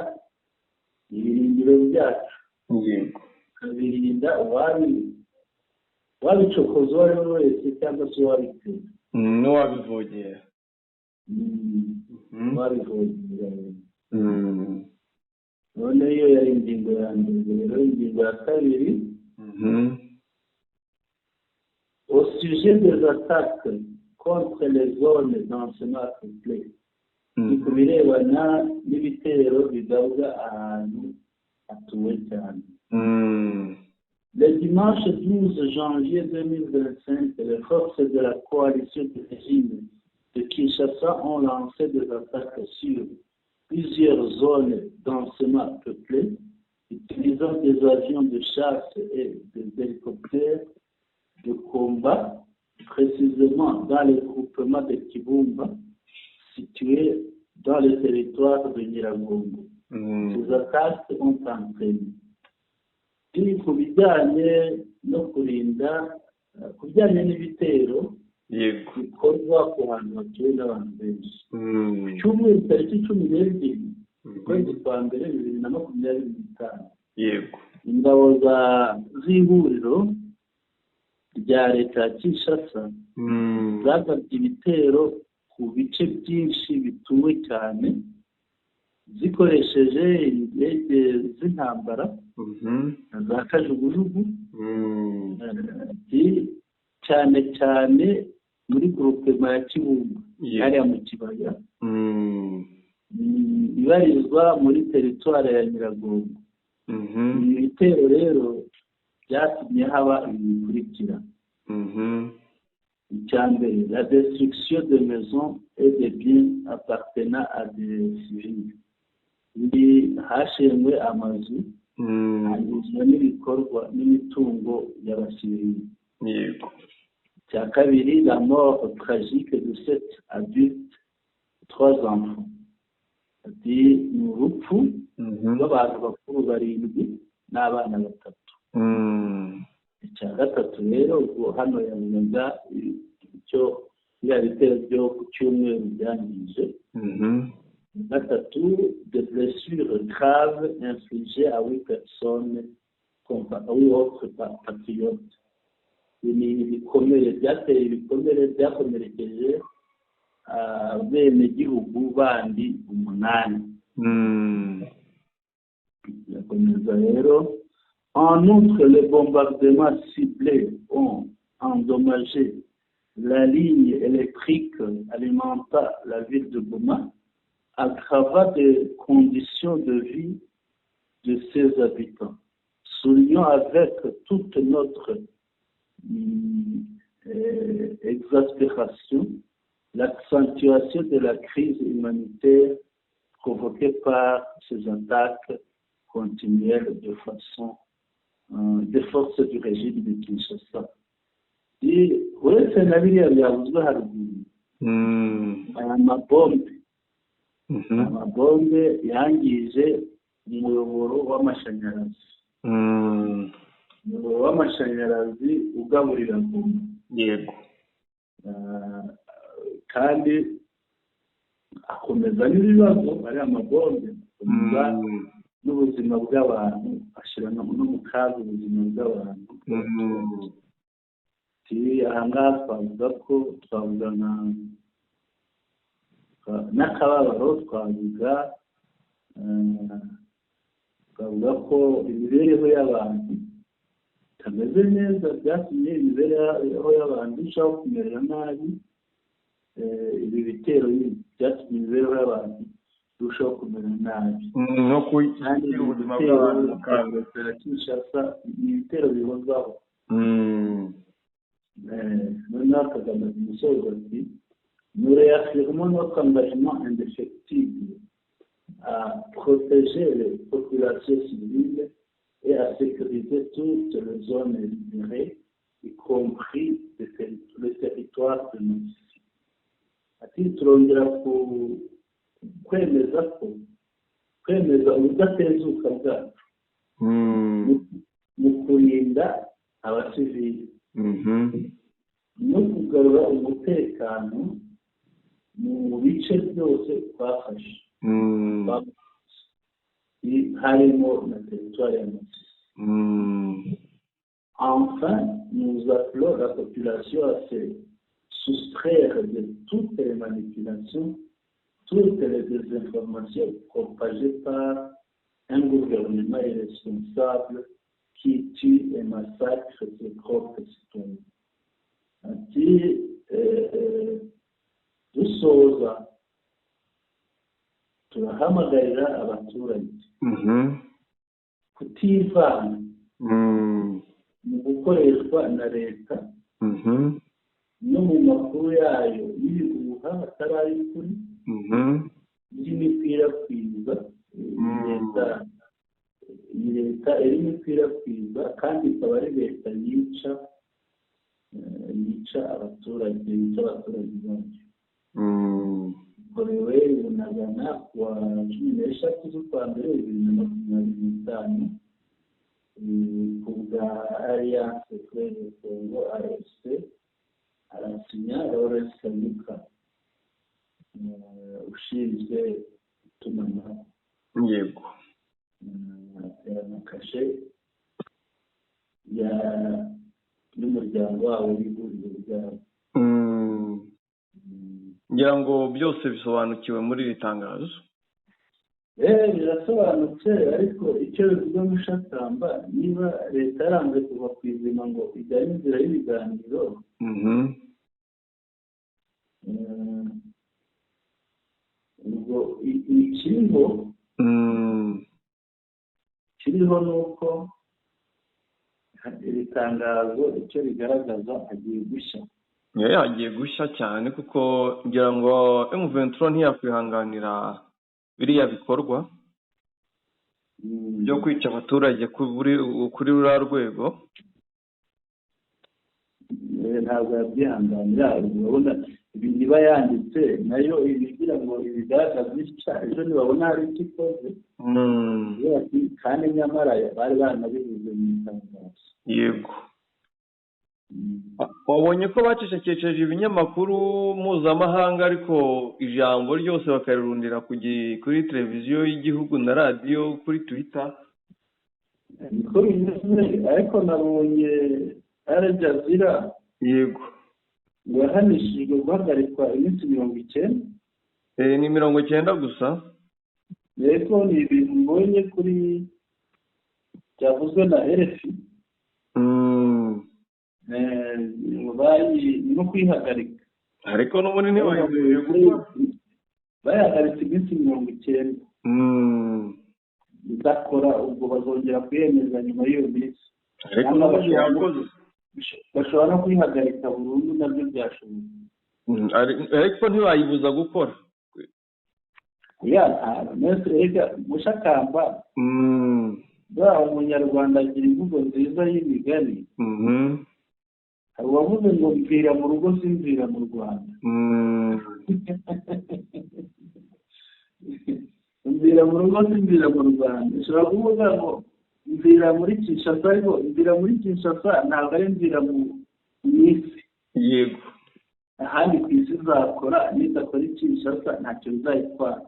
[SPEAKER 2] ibirindiro byacu, tukabirinda wabicokoza uwo ari we wese cyangwa se uwabitera
[SPEAKER 1] n'uwabivogera.
[SPEAKER 2] none iyo yari ingingo ya mbere. rero ingingo ya kabiri, au sujet des attaques contre les zones d'enseignement complet, ni ku birebana n'ibitero bigabwa ahantu hatuwe cyane. Le dimanche 12 janvier 2025, les forces de la coalition du régime de Kinshasa ont lancé des attaques sur plusieurs zones densément peuplées, utilisant des avions de chasse et des hélicoptères de combat, précisément dans le groupement de Kibumba, situé dans le territoire de Nyiragongo. Ces attaques ont entraîné ku bijyanye no kurinda ku bijyanye n'ibitero bikorwa ku hantu hatuwe n'abantu benshi. Ku cyumweru tariki 12 ukwezi kwa mbere 2025 ingabo z'ihuriro rya leta ya Kinshasa zagabye ibitero ku bice byinshi bituwe cyane zikoresheje indege z'intambara za kajugujugu cyane cyane muri groupement ya Kibumba hariya mu kibaya ibarizwa muri teritwari ya Nyiragongo. Ibi bitero rero byatumye haba ibikurikira. Icya mbere, la destruction de maisons et de biens appartenant à des civils. Hashenywe amazu hanyuzwa n'ibikorwa n'imitungo y'abasivili. Icya kabiri, la mort tragique de 7 adultes, 3 enfants. Ni urupfu rw'abantu bakuru 7 n'abana 3. Icya gatatu rero hano yavuga icyo bya bitero byo ku cyumweru byangije. Gatatu, des blessures graves infligées à 8 personnes contre 8 autres patriotes. Ni ibikomere byateye ibikomere byakomerekeje abenegihugu bandi 8. Yakomeza rero. En outre, les bombardements ciblés ont endommagé la ligne électrique alimentant la ville de Goma, aggravant les conditions de vie de ses habitants. Soulignons avec toute notre exaspération l'accentuation de la crise humanitaire provoquée par ces attaques continuelles de façon des forces du régime de Kinshasa. Uretse na biriya byavuzwe haruguru, aya mabombe yangije umuyoboro w'amashanyarazi. Umuyoboro w'amashanyarazi ugaburira Goma. Kandi akomeza n'ibibazo ariya mabombe akomeza n'ubuzima bw'abantu, ashyira no mu kaga ubuzima bw'abantu. Ahangaha twavuga n'akababaro, twavuga ko imibereho y'abantu itameze neza, byatumye imibereho y'abantu irushaho kumerera nabi. Ibi bitero byatumye imibereho y'abantu irushaho kumera nabi, kandi ubuzima bw'abantu bukabera Kinshasa. Ni ibitero bihozaho. Noneho Kagame umusozo ati, nous réaffirmons notre engagement indéfectible à protéger les populations civiles et à sécuriser toutes les zones libérées, y compris le territoire de Masisi. Ati turongera kwemeza ubudatezuka bwacu mu kurinda abasivili no kugarura umutekano mu bice byose twafashe, harimo na teritwari ya Masisi. Enfin, nous appelons la population à se soustraire de toutes les manipulations, toutes les désinformations propagées par un gouvernement irresponsable qui tue et massacre ses propres citoyens. Ati dusoza turahamagarira abaturage kutivana mu gukoreshwa na leta no mu makuru yayo y'ibihuha atari ay'ukuri y'imikwirakwiza. Iyi leta irimo ikwirakwiza kandi ikaba ari leta yica abaturage bacu. Korewe Bunagana kuwa 13 z'ukwa mbere 2025 ku bwa alliance frere congo arc arasinya Lawrence Kanyuka ushinzwe itumanaho.
[SPEAKER 1] yego
[SPEAKER 2] na kashe y'umuryango wawe w'ihuriro ryabo.
[SPEAKER 1] ngira ngo byose bisobanukiwe muri iri tangazo.
[SPEAKER 2] Birasobanutse, ariko icyo bivuga mushakamba, niba leta yaranze kuva ku izima ngo ijyane inzira y'ibiganiro, ubwo ikiriho ni uko iri tangazo icyo rigaragaza hagiye gushya.
[SPEAKER 1] hagiye gushya cyane, kuko ngira ngo M23 ntiyakwihanganira biriya bikorwa byo kwica abaturage kuri ruriya rwego.
[SPEAKER 2] Ntabwo yabyihanganira. urabona ibintu iba yanditse nayo ibigira ngo ibigaragaza icya ejo ntibabona hari icyo ikoze, kandi nyamara bari baranabivuze mu itangazo.
[SPEAKER 1] yego wabonye ko bacecekesheje ibinyamakuru mpuzamahanga, ariko ijambo ryose bakarirundira kuri televiziyo y'igihugu na radiyo kuri Twitter.
[SPEAKER 2] niko bimeze, ariko nabonye Al Jazeera
[SPEAKER 1] yego
[SPEAKER 2] ngo yahanishijwe guhagarikwa iminsi 90.
[SPEAKER 1] ni 90 gusa.
[SPEAKER 2] rero ni ibintu mbonye kuri byavuzwe na RFI. no kwihagarika,
[SPEAKER 1] ariko n'ubundi ntibayemerewe gukora.
[SPEAKER 2] bayahagaritse iminsi 90 idakora, ubwo bazongera kwiyemeza nyuma y'iyo minsi.
[SPEAKER 1] ariko n'ubundi yakoze,
[SPEAKER 2] bashobora no kwihagarika burundu, nabyo byashoboka.
[SPEAKER 1] ariko ntibayibuza gukora.
[SPEAKER 2] mushakamba bwa umunyarwanda agira imvugo nziza y'imigani. hari uwavuze ngo mvira mu rugo simvira mu Rwanda. mvira mu rugo simvira mu Rwanda ushobora kuvuga ngo mvira muri Kinshasa, ariko mvira muri Kinshasa ntabwo ari mvira mu isi.
[SPEAKER 1] yego
[SPEAKER 2] ahandi ku isi izakora, nidakora Kinshasa ntacyo bizayitwara.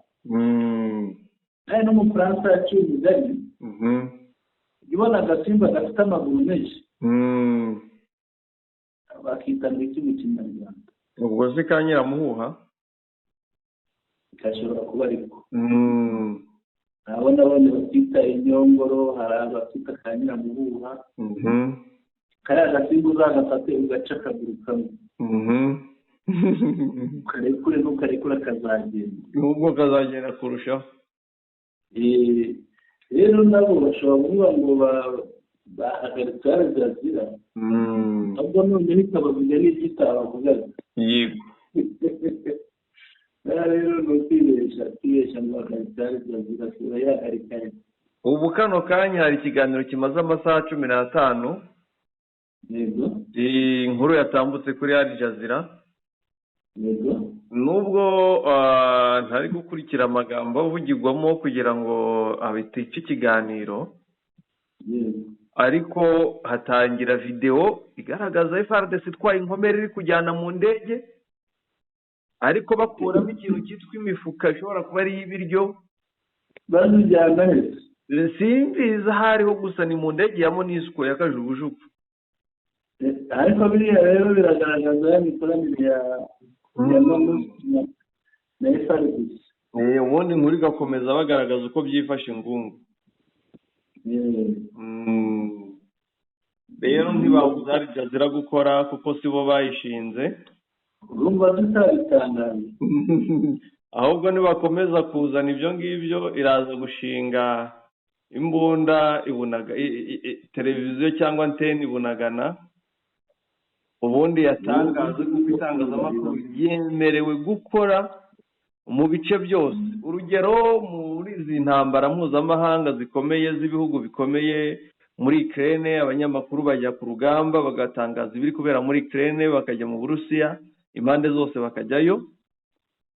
[SPEAKER 2] nawe n'umufaransa yaciye umugani, ibona agasimba gafite amaguru menshi bakita ngo iki mu Kinyarwanda?
[SPEAKER 1] ubwo se ka Nyiramuhuha
[SPEAKER 2] gashobora kuba ariko. nabone bakita inyongoro, hari abakita ka Nyiramuhuha. kariya gasimba uzagafate ugaca akaguru kamwe, ukarekure n'ukarekura kazagenda,
[SPEAKER 1] n'ubwo kazagenda kurushaho.
[SPEAKER 2] rero nabo bashobora kuvuga ngo bahagaritse Al Jazeera, ahubwo noneho ikabavuga n'igitabavugaga.
[SPEAKER 1] yego
[SPEAKER 2] rero ni ukwibeshya ngo bahagaritse Al Jazeera, sura yahagarika.
[SPEAKER 1] ubu kano kanya hari ikiganiro kimaze amasaha 15.
[SPEAKER 2] yego
[SPEAKER 1] inkuru yatambutse kuri Al Jazeera.
[SPEAKER 2] yego
[SPEAKER 1] nubwo ntari gukurikira amagambo avugirwamo kugira ngo abite iki kiganiro, ariko hatangira video igaragaza FARDC itwaye inkomere iri kujyana mu ndege, ariko bakuramo ikintu cyitwa imifuka ishobora kuba ari y'ibiryo.
[SPEAKER 2] bazijyana hese
[SPEAKER 1] simbiza hariho gusa ni mu ndege ya MONUSCO ya kajugujugu.
[SPEAKER 2] ariko biriya rero biragaragaza imikoranire ya MONUSCO na FARDC.
[SPEAKER 1] ubundi inkuru igakomeza bagaragaza uko byifashe ingungu. rero ntibabuza Al Jazeera gukora kuko sibo bayishinze.
[SPEAKER 2] urumva tutabitangaje.
[SPEAKER 1] ahubwo nibakomeza kuzana ibyo ngibyo iraza gushinga imbunda ibunaga televiziyo cyangwa antene ibunagana, ubundi yatangaza kuko itangazamakuru yemerewe gukora mu bice byose. urugero muri izi ntambara mpuzamahanga zikomeye z'ibihugu bikomeye, muri Ukraine abanyamakuru bajya ku rugamba bagatangaza ibiri kubera muri Ukraine, bakajya mu Burusiya, impande zose bakajyayo.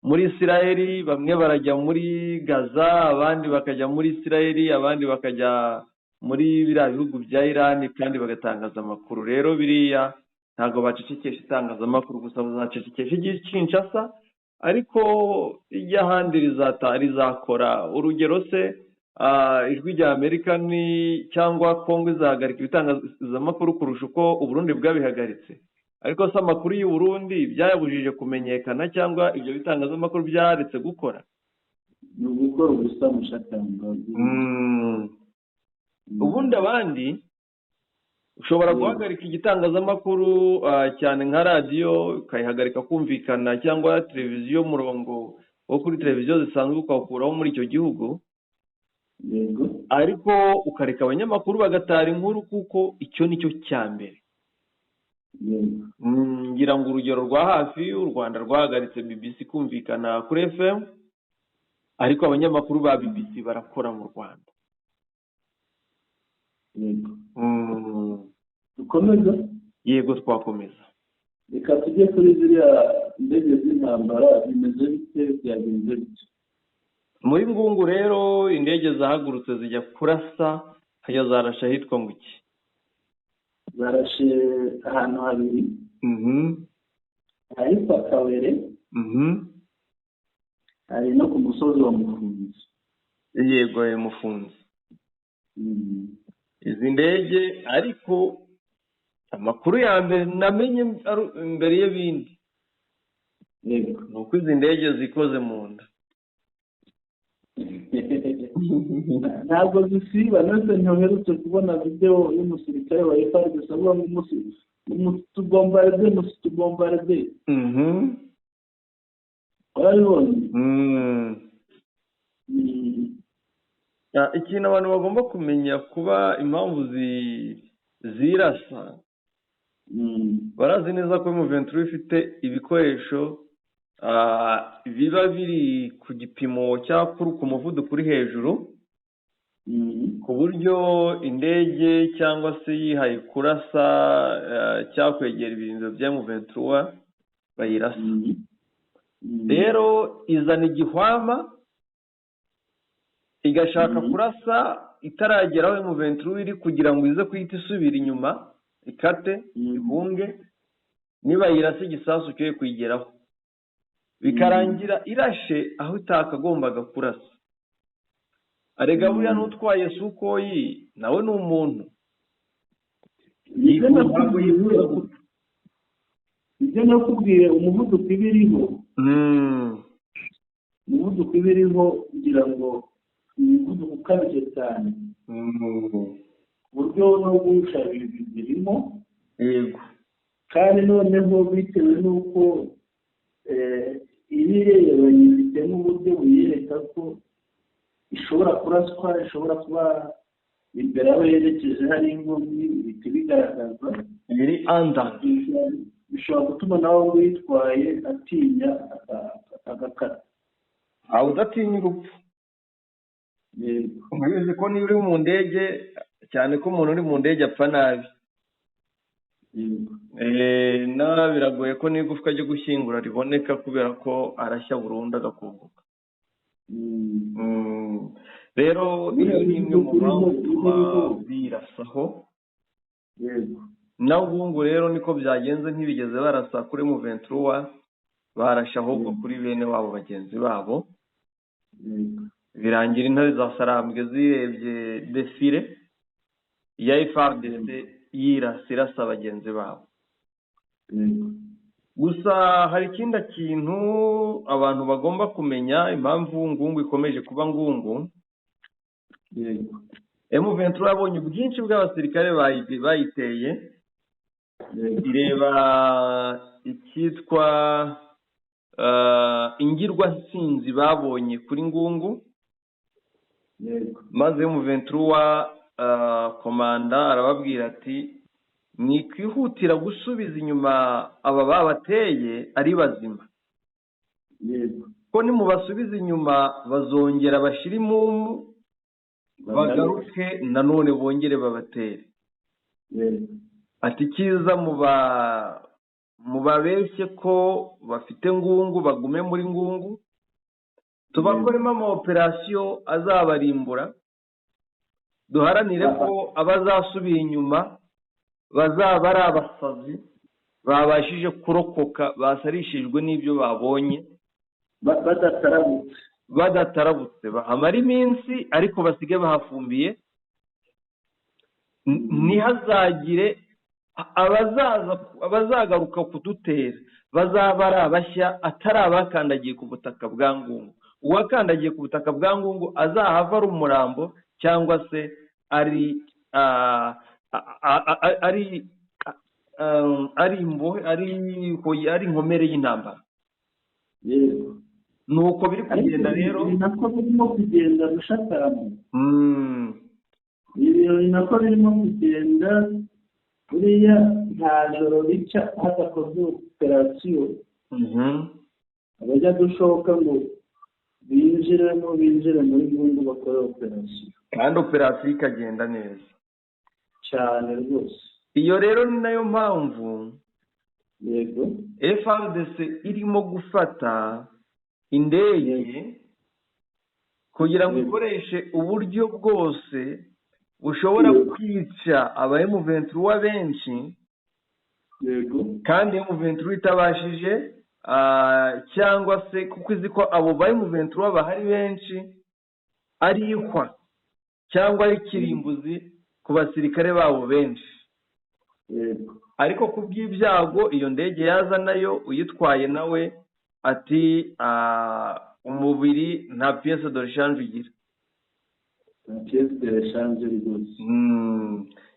[SPEAKER 1] muri Israeli bamwe barajya muri Gaza, abandi bakajya muri Israeli, abandi bakajya muri biriya bihugu bya Iran kandi bagatangaza amakuru. Rero biriya ntabwo bacecekesha itangazamakuru gusa, bazacecekesha iry'Kinshasa ariko iry'ahandi rizakora. Urugero se ijwi rya Amerika cyangwa Kongo izahagarika ibitangazamakuru kurusha uko Uburundi bwabihagaritse, ariko se amakuru y'u Burundi byayabujije kumenyekana cyangwa ibyo bitangazamakuru byaretse gukora?
[SPEAKER 2] ni ugukora ubusa mushakamba.
[SPEAKER 1] Ubundi abandi ushobora guhagarika igitangazamakuru cyane nka radiyo ukayihagarika kumvikana, cyangwa televiziyo, umurongo wo kuri televiziyo zisanzwe ukawukuraho muri icyo gihugu, ariko ukareka abanyamakuru bagatara inkuru, kuko icyo nicyo cya mbere. Ngira ngo urugero rwa hafi, u Rwanda rwahagaritse BBC kumvikana kuri FM, ariko abanyamakuru ba BBC barakora mu Rwanda.
[SPEAKER 2] Dukomeza?
[SPEAKER 1] Yego, twakomeza.
[SPEAKER 2] Reka tujye kuri ziriya ndege z'intambara, bimeze bite, byagenze bite?
[SPEAKER 1] Muri Ngungu rero indege zahagurutse zijya kurasa, hajya zarashe ahitwa ngo iki?
[SPEAKER 2] Zarashe ahantu habiri. Ahitwa Kawere, hari no ku musozi wa Mufunzi.
[SPEAKER 1] Yego, Mufunzi. Izi ndege ariko amakuru ya mbere namenye mbere y'ibindi ni uko izi ndege zikoze mu nda.
[SPEAKER 2] Ntabwo zisiba, nose ntuherutse kubona video y'umusirikare wa FARDC avuga ngo musitubombarde. Urabibonye?
[SPEAKER 1] Ikintu abantu bagomba kumenya, kuba impamvu zirasa, barazi neza ko M23 ifite ibikoresho biba biri ku gipimo ku muvuduko uri hejuru, ku buryo indege cyangwa se yihaye kurasa cyangwa kwegera ibirindiro bya M23 bayirasa. Rero izana igihwama igashaka kurasa itarageraho M23 iri, kugira ngo ize kuhita isubira inyuma ikate ihunge, niba yirasa igisasu cyo kuyigeraho bikarangira irashe aho itakagombaga kurasa. Arega buriya n'utwaye Sukoyi nawe ni umuntu.
[SPEAKER 2] Ibyo nakubwiye, umuvuduko ibiriho, umuvuduko ibiriho kugira ngo umuvuduko ukabije cyane, ku buryo no guhisha birimo.
[SPEAKER 1] Yego.
[SPEAKER 2] Kandi noneho bitewe n'uko ibireba yifite n'uburyo buyereka ko ishobora kuraswa, ishobora kuba imbere aho yerekeje hari inkomyi, bihita bigaragaza.
[SPEAKER 1] Biri anda.
[SPEAKER 2] Bishobora gutuma nawe ngo yitwaye atinya agakata.
[SPEAKER 1] Aho udatinya urupfu. Ubizi ko niba uri mu ndege, cyane ko umuntu uri mu ndege apfa nabi. Biragoye ko n'igufwa ryo gushyingura riboneka, kubera ko arashya burundu agakunguka. Rero iyo ni imwe mu mpamvu birasaho. naho ubu rero niko byagenze, ntibigeze barasa kuri M23, barashe ahubwo kuri bene wabo bagenzi babo. Birangira intare za Sarambwe zirebye defile ya FARDC yirasa bagenzi babo. Gusa hari ikindi kintu abantu bagomba kumenya, impamvu Ngungu ikomeje kuba Ngungu. M23 yabonye ubwinshi bw'abasirikare bayiteye, ireba ikitwa ingirwa nsinzi babonye kuri Ngungu, maze M23 komanda arababwira ati mwikwihutira gusubiza inyuma aba babateye ari bazima, ko nimubasubiza inyuma bazongera bashira imumu bagaruke nanone bongere babatere. Ati kiza mubabeshye ko bafite Ngungu, bagume muri Ngungu, tubakoremo ama operasiyo azabarimbura, duharanire ko abazasubira inyuma bazaba ari abasazi babashije kurokoka basarishijwe n'ibyo babonye badatarabutse bahamara iminsi ariko basige bahafumbiye ntihazagire abazagaruka kudutera bazaba ari abashya atari abakandagiye ku butaka bwa Ngungu. Uwakandagiye ku butaka bwa Ngungu azahava ari umurambo cyangwa se ari inkomere y'intambara. Nuko biri kugenda rero
[SPEAKER 2] ni nako birimo kugenda rushakaramo. Ibi nako birimo kugenda buriya nta joro rica hadakozwe operasiyo. Abajya dushoka ngo binjire muri Ngungu bakora operasiyo
[SPEAKER 1] kandi operasiyo ikagenda neza
[SPEAKER 2] cyane rwose.
[SPEAKER 1] Iyo rero ni nayo mpamvu
[SPEAKER 2] yego
[SPEAKER 1] FARDC irimo gufata indege kugira ngo ikoreshe uburyo bwose bushobora kwica aba M23 benshi.
[SPEAKER 2] yego
[SPEAKER 1] kandi M23 itabashije cyangwa se kuko izi ko abo ba M23 bahari benshi ari ikwa cyangwa ari kirimbuzi ku basirikare babo benshi. Ariko ku bw'ibyago iyo ndege yaza nayo uyitwaye nawe ati umubiri nta pièce de rechange ugira.
[SPEAKER 2] pièce de rechange rwose.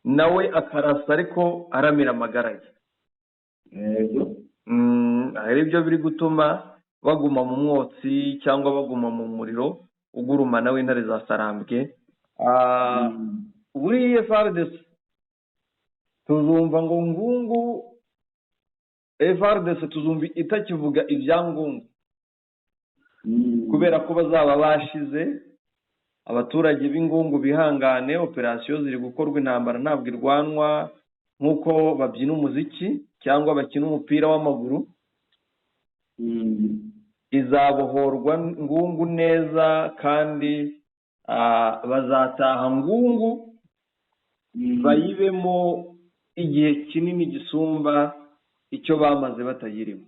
[SPEAKER 1] Nawe akarasa ariko aramira amagara ye.
[SPEAKER 2] yego
[SPEAKER 1] hari ibyo biri gutuma baguma mu mwotsi cyangwa baguma mu muriro ugurumana w'intare za Sarambwe. Buriya FARDC tuzumva ngo Ngungu FARDC tuzumva itakivuga ibya Ngungu kubera ko bazaba bashize. Abaturage b'Ingungu bihangane, operasiyo ziri gukorwa, intambara ntabwo irwanwa nk'uko babyina umuziki cyangwa bakina umupira w'amaguru. Izabohorwa Ngungu neza kandi bazataha Ngungu bayibemo igihe kinini gisumba icyo bamaze batayirimo,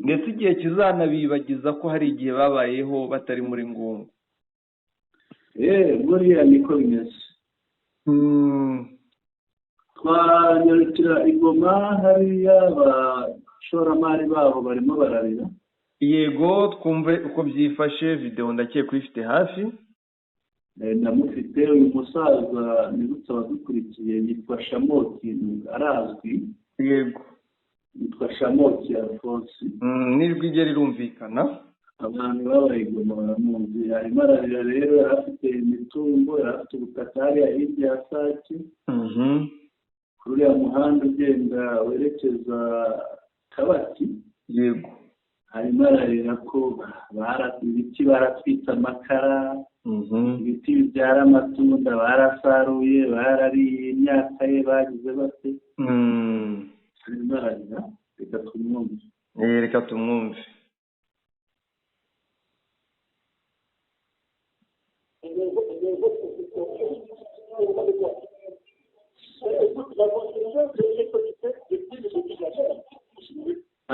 [SPEAKER 1] ndetse igihe kizanabibagiza ko hari igihe babayeho batari muri Ngungu.
[SPEAKER 2] buriya niko bimeze. twanyarukira Igoma hariya abashoramari babo barimo bararira.
[SPEAKER 1] Yego twumve uko byifashe. Video ndakeka uyifite hafi.
[SPEAKER 2] ndamufite uyu musaza nibutse abadukurikiye yitwa Shamoti, arazwi.
[SPEAKER 1] Yego
[SPEAKER 2] yitwa Shamoti Alphonse.
[SPEAKER 1] n'ijwi rye rirumvikana.
[SPEAKER 2] abantu b'Abayigoma baramuzi. arimo ararira rero, afite imitungo, afite ubutaka hariya hirya ya Sake. kuri uriya muhanda ugenda werekeza Kabati.
[SPEAKER 1] Yego
[SPEAKER 2] arimo ararira ko ibiti baratwitse amakara, ibiti bibyara amatunda barasaruye, barariye imyaka ye, bagize bate. arimo ararira. reka tumwumve.
[SPEAKER 1] reka tumwumve.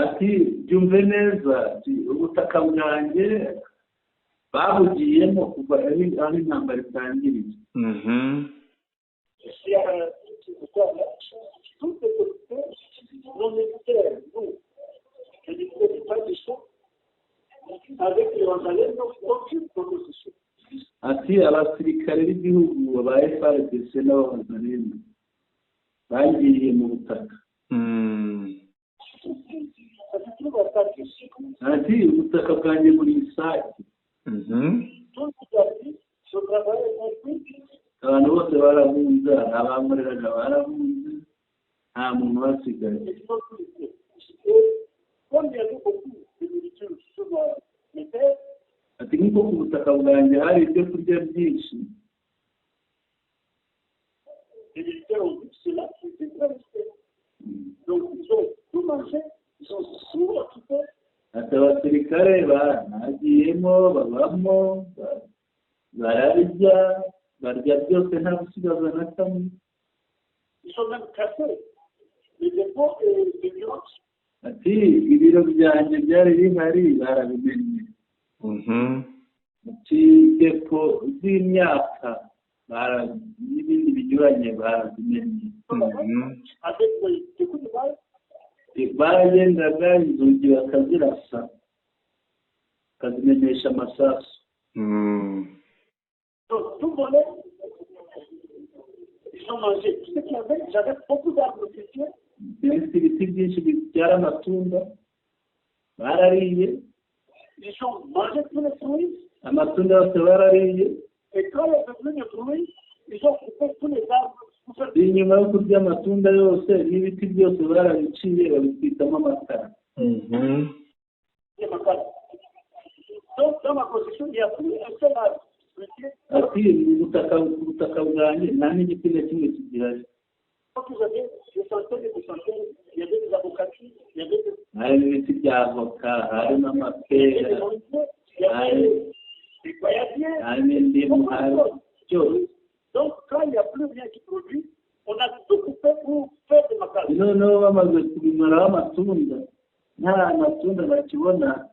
[SPEAKER 2] ati byumve neza, ubutaka bwanjye babugiyemo kuva aho intambara itangiriye. ati abasirikare b'igihugu ba FARDC n'abazalendo bagiye mu butaka. ati ubutaka bwanjye muri Sake. abantu bose barabunze, abamureraga barabunze, nta muntu wasigaye. ati nk'uko ku butaka bwanjye hari ibyo kurya byinshi, ati abasirikare bagiyemo babamo bararya barya byose nta gusigaza na kamwe.
[SPEAKER 3] Ils sont même cassés. Les dépôts et les violences.
[SPEAKER 2] Ati ibiro byanjye byari bihari barabimennye. Ati depo z'imyaka n'ibindi binyuranye barabimennye.
[SPEAKER 3] Avec des coups de balle.
[SPEAKER 2] Baragendaga inzugi bakazirasa bakazimenyesha amasasu.
[SPEAKER 3] Donc tout le monde, ils ont mangé. Tu sais qu'il y avait, j'avais beaucoup d'arbres fruitiers.
[SPEAKER 2] Ibiti byinshi bibyara amatunda barariye.
[SPEAKER 3] Ils ont mangé tous les fruits.
[SPEAKER 2] Amatunda yose barariye.
[SPEAKER 3] Et quand il y avait plus de fruits, ils ont coupé tous les arbres.
[SPEAKER 2] Inyuma yo kurya amatunda yose n'ibiti byose barabiciye babitwitamo amakara.
[SPEAKER 3] Donc dans ma position, il n'y a plus un seul arbre.
[SPEAKER 2] Ati ubutaka bwanjye nta n'igiti na kimwe kigihari.
[SPEAKER 3] Quand vous avez des centaines et des centaines, il y avait des avocats, il y avait des...
[SPEAKER 2] Hari ibiti bya avoka, hari n'amapera, hari n'indimu, hari byose.
[SPEAKER 3] Donc quand il n'y a plus rien qui produit, on a tout coupé pour faire des macarons.
[SPEAKER 2] Noneho bamaze kubimaraho amatunda, nta matunda bakibona,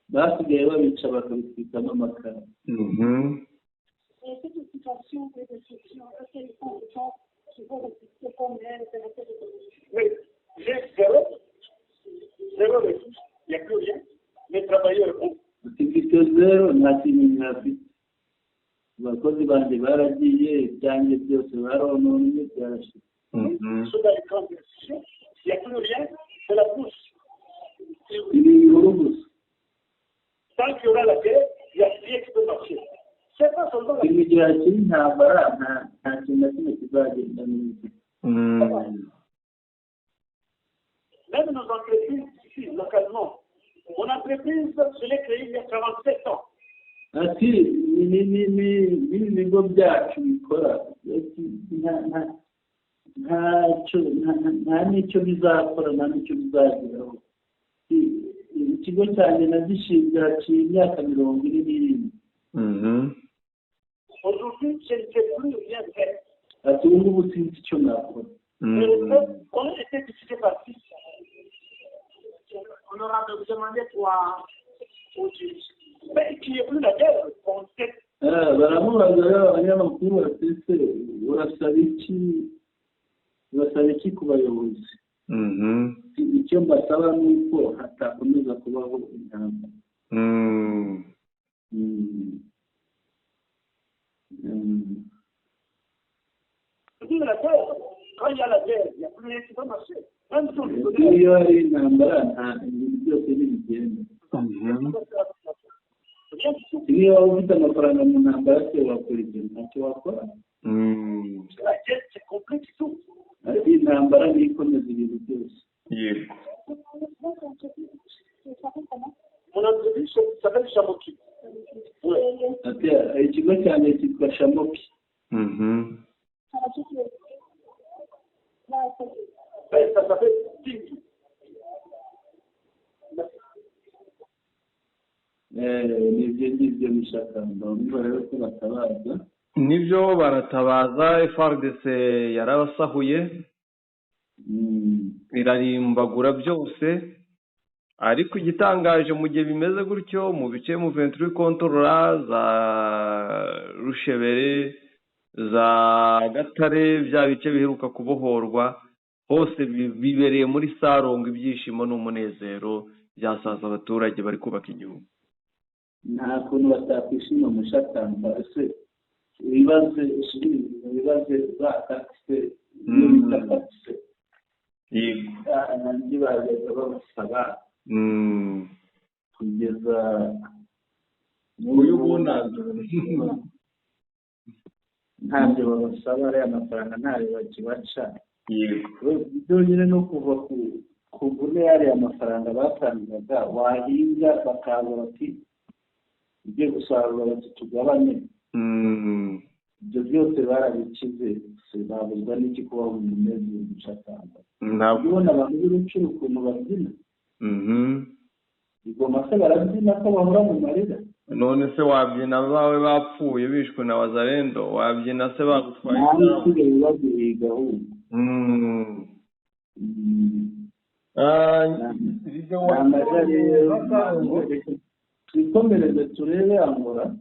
[SPEAKER 2] basigaye babica bakabitwikamo amakara.
[SPEAKER 3] C'est une situation de destruction assez importante qui va rester comme elle. Mais j'ai zéro ressource, il n'y a plus rien. Les travailleurs ont.
[SPEAKER 2] Mfite zero, nta kintu ntafite. Abakozi banjye baragiye, ibyanjye byose barononye byarashize.
[SPEAKER 3] Sur dans les camps de destruction, il n'y a plus rien, c'est la bouche.
[SPEAKER 2] Ibi bihuru gusa.
[SPEAKER 3] Tant qu'il y aura la guerre, il n'y a rien qui peut marcher. C'est pas seulement la
[SPEAKER 2] Igihe hakiri intambara nta kintu na kimwe kizagenda neza.
[SPEAKER 3] Même nos entreprises ici, localement, mon entreprise, je l'ai créée il y a 47 ans.
[SPEAKER 2] Ati n'ibigo byacu bikora nta n'icyo bizakora nta n'icyo bizageraho. Ikigo cyanjye nagishinze haciye imyaka 27.
[SPEAKER 3] Aujourd'hui, je ne sais plus rien faire.
[SPEAKER 2] Ati ubu ngubu sinzi icyo nakora.
[SPEAKER 3] On a été discuté par qui? On aura demandé au juge. Mais qu'il n'y ait plus la guerre, on sait.
[SPEAKER 2] Baramubaza abanyamakuru batese urasaba iki ku bayobozi. Icyo mbasaba ni uko hatakomeza kubaho intambara.
[SPEAKER 3] Quand il y a la guerre, il n'y a plus rien qui va marcher. Même si on lui donne.
[SPEAKER 2] Iyo hari intambara nta bintu byose ntibigenda. Iyo waba ufite amafaranga mu ntambara se wakora ibyo ntacyo wakora.
[SPEAKER 3] La guerre, c'est compliqué tout.
[SPEAKER 2] Ariko intambara niyo ikomeza ibintu byose.
[SPEAKER 1] Yego.
[SPEAKER 3] Mon entreprise s'appelle Shamoki.
[SPEAKER 2] Ati ikigo cyanjye cyitwa Shamoki.
[SPEAKER 3] Ça s'appelle Tingi.
[SPEAKER 2] Nibyo bishaka ndumva rero ko batabaza.
[SPEAKER 1] Nibyo baratabaza. FARDC yarabasahuye irarimbagura byose, ariko igitangaje mu gihe bimeze gutyo mu bice mu 23 kontorora za Rushebere, za Gatare, bya bice biheruka kubohorwa, hose bibereye muri Sarongo ibyishimo n'umunezero byasaza abaturage bari kubaka igihugu.
[SPEAKER 2] Nta kuntu batakwishima mu shatamba ese ibibaze bakatse n'ibitakaze.
[SPEAKER 1] Yego.
[SPEAKER 2] Nandi baza babasaba kugeza
[SPEAKER 1] uyu bunanze
[SPEAKER 2] ntabyo babasaba, ariya mafaranga ntayo bakibaca.
[SPEAKER 1] Yego.
[SPEAKER 2] Byonyine no kuva ku gune y'ariya mafaranga batangaga, wahinga bakaza bati ibyo gusarura bati tugabane. Ibyo byose barabikize, babuzwa n'iki kuba mu munezero gucatanga.
[SPEAKER 1] Ntabwo
[SPEAKER 2] ubona abantu b'urucuru ukuntu babyina. Igoma se barabyina ko bahora mu marira.
[SPEAKER 1] none se wabyina bawe bapfuye bishwe na wazalendo, wabyina se bagutwaye
[SPEAKER 2] nta usigaye baguhiga ahubwo twikomereze turebe Angola.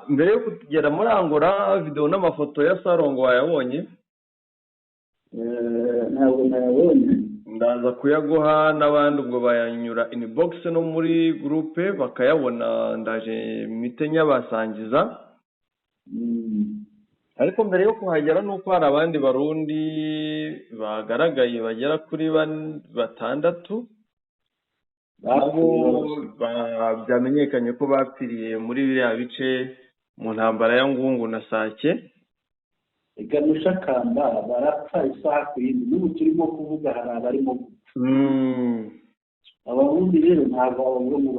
[SPEAKER 1] Mbere yo kugera muri Angola, video n'amafoto ya Sarongo wayabonye?
[SPEAKER 2] Ntabwo nayabonye,
[SPEAKER 1] ndaza kuyaguha n'abandi ubwo bayanyura inbox no muri groupe bakayabona, ndaje mitenya basangiza. Ariko mbere yo kuhagera nuko hari abandi barundi bagaragaye bagera kuri 6 byamenyekanye ko bapfiriye muri biriya bice mu ntambara ya Ngungu na Sake.
[SPEAKER 2] Iganushakamba barapfa isaha ku yindi, n'ubu turimo kuvuga hari abarimo abarundi rero ntabwo abagore mu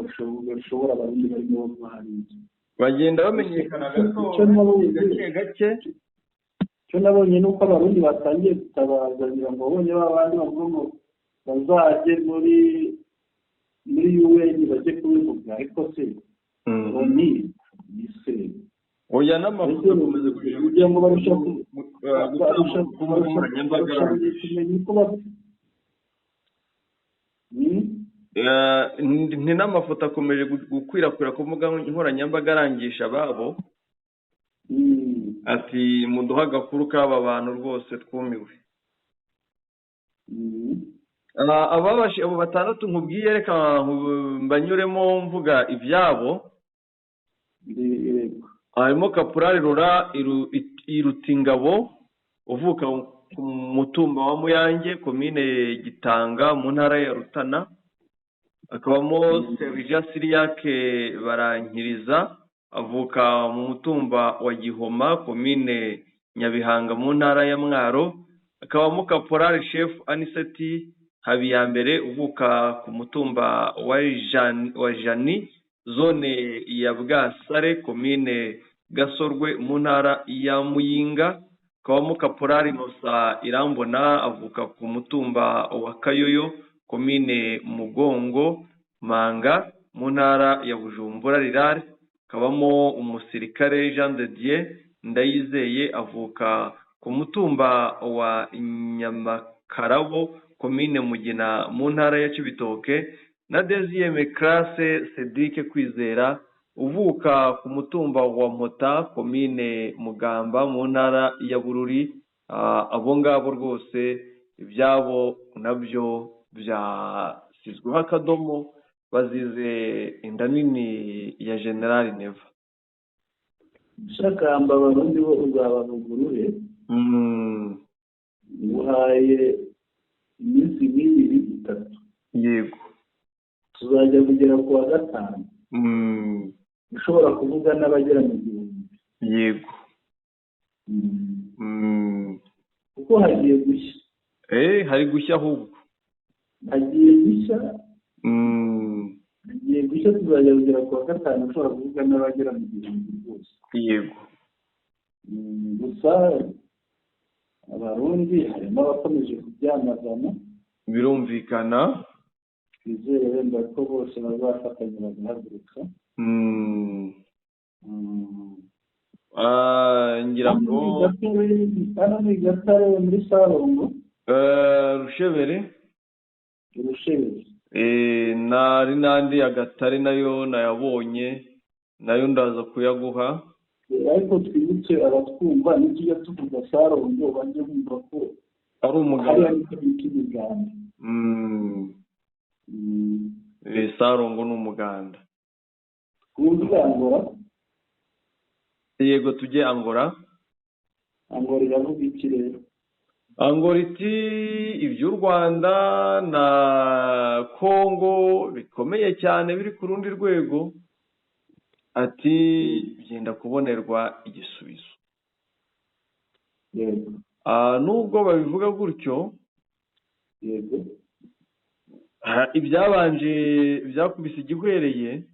[SPEAKER 2] bashobora abarundi barimo bahariye
[SPEAKER 1] bagenda bamenyekana gake.
[SPEAKER 2] Cyo nabonye nuko abarundi batangiye gutabaza ngira ngo babonye babandi bavuga ngo bazaje muri UN baje kubivuga, ariko se ni se oya n'amavuta akomeze kugira ngo barushaho ni n'amafoto akomeje gukwirakwira ku mbuga nkoranyambaga arangisha ababo ati muduha agakuru k'aba bantu rwose twumiwe. Ababashi abo 6 nkubwiye, reka mbanyuremo mvuga ibyabo. Harimo Kaporali Rora Irutingabo uvuka ku mutumba wa Muyange, komine Gitanga mu ntara ya Rutana. Akabamo Serija Siriyake Barankiriza avuka mu mutumba wa Gihoma, komine Nyabihanga mu ntara ya Mwaro. Akabamo Kaporali Chef Aniseti Habiyambere uvuka ku mutumba wa Jani, zone ya Bwasare, komine Gasorwe mu ntara ya Muyinga. Akabamo Kaporali Nosa Irambona avuka ku mutumba wa Kayoyo, komine Mugongo Manga mu ntara ya Bujumbura Rirare. Akabamo umusirikare Jean de Dieu Ndayizeye avuka ku mutumba wa Nyamakarabo, komine Mugina mu ntara ya Cibitoke. Na Deuxième classe Cedric Kwizera uvuka ku mutumba wa Mota, komine Mugamba mu ntara ya Bururi. Abo ngabo rwose ibyabo nabyo byasizweho akadomo, bazize inda nini ya General Neva. Shakamba abarundi bo uzabavugurure uhaye iminsi 2-3.
[SPEAKER 1] Yego,
[SPEAKER 2] tuzajya kugera ku wa 5 ushobora kuvuga n'abagera mu gihumbi.
[SPEAKER 1] Yego,
[SPEAKER 2] kuko hagiye gushya.
[SPEAKER 1] hari gushya ahubwo
[SPEAKER 2] hagiye gushya tuzajya kugera ku wa 5 ushobora kuvuga n'abagera mu gihumbi rwose.
[SPEAKER 1] Yego,
[SPEAKER 2] gusa abarundi harimo abakomeje kubyamagana,
[SPEAKER 1] birumvikana.
[SPEAKER 2] twizere wenda ko bose bazafatanya bagahaguruka.
[SPEAKER 1] Ngira ngo
[SPEAKER 2] hano ni Gatare muri Sarongo,
[SPEAKER 1] Rushebere.
[SPEAKER 2] Nari
[SPEAKER 1] n'andi ya Gatare nayo nayabonye, nayo ndaza kuyaguha.
[SPEAKER 2] Ariko twibutse abatwumva n'itujya tuvuga Sarongo bajye bumva ko
[SPEAKER 1] ari umuganda. Sarongo ni umuganda.
[SPEAKER 2] Angola.
[SPEAKER 1] Yego, tujye Angola.
[SPEAKER 2] Angola iravuga iki rero?
[SPEAKER 1] Angola iti iby'u Rwanda na Congo bikomeye cyane biri ku rundi rwego, ati byenda kubonerwa igisubizo.
[SPEAKER 2] Yego.
[SPEAKER 1] Nubwo babivuga gutyo,
[SPEAKER 2] yego,
[SPEAKER 1] ibyabanje byakubise igihwereye,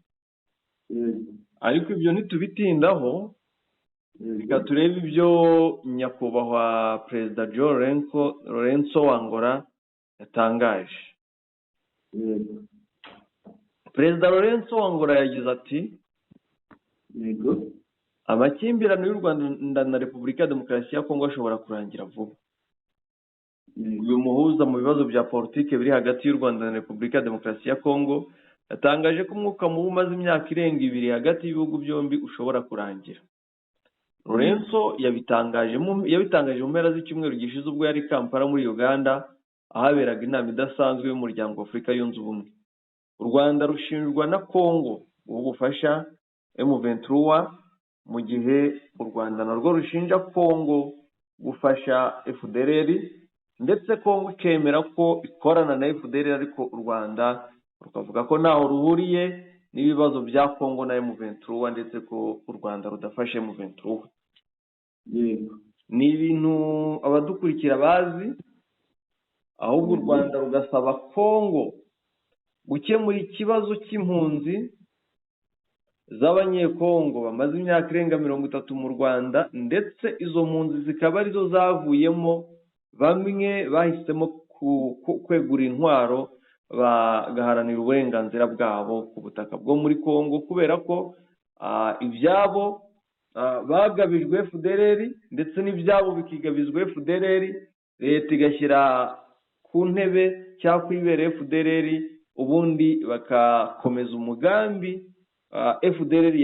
[SPEAKER 1] ariko ibyo ntitubitindaho. Reka turebe ibyo nyakubahwa Perezida João Lourenço wa Angola yatangaje. Perezida Lourenço wa Angola yagize ati
[SPEAKER 2] yego
[SPEAKER 1] amakimbirane y'u Rwanda na Repubulika ya Demokarasi ya Kongo ashobora kurangira vuba. Uyu muhuza mu bibazo bya politiki biri hagati y'u Rwanda na Repubulika ya Demokarasi ya Kongo yatangaje ko umwuka mubi umaze imyaka irenga 2 hagati y'ibihugu byombi ushobora kurangira. Lorenzo yabitangaje mu mpera z'icyumweru gishize ubwo yari Kampala muri Uganda ahaberaga inama idasanzwe y'umuryango wa Afurika yunze ubumwe. U Rwanda rushinjwa na Kongo gufasha M23 mu gihe u Rwanda narwo rushinja Kongo gufasha FDLR, ndetse Kongo ikemera ko ikorana na FDLR, ariko u Rwanda rukavuga ko ntaho ruhuriye n'ibibazo bya Kongo na M23 ndetse ko u Rwanda rudafashe M23. Ni ibintu abadukurikira bazi, ahubwo u Rwanda rugasaba Kongo gukemura ikibazo cy'impunzi z'abanyekongo bamaze imyaka irenga 30 mu Rwanda, ndetse izo mpunzi zikaba arizo zavuyemo bamwe bahisemo kwegura intwaro bagaharanira uburenganzira bwabo ku butaka bwo muri Kongo, kubera ko ibyabo bagabijwe FDLR ndetse n'ibyabo bikigabizwa FDLR, leta igashyira ku ntebe cyangwa kwibera FDLR, ubundi bakakomeza umugambi FDLR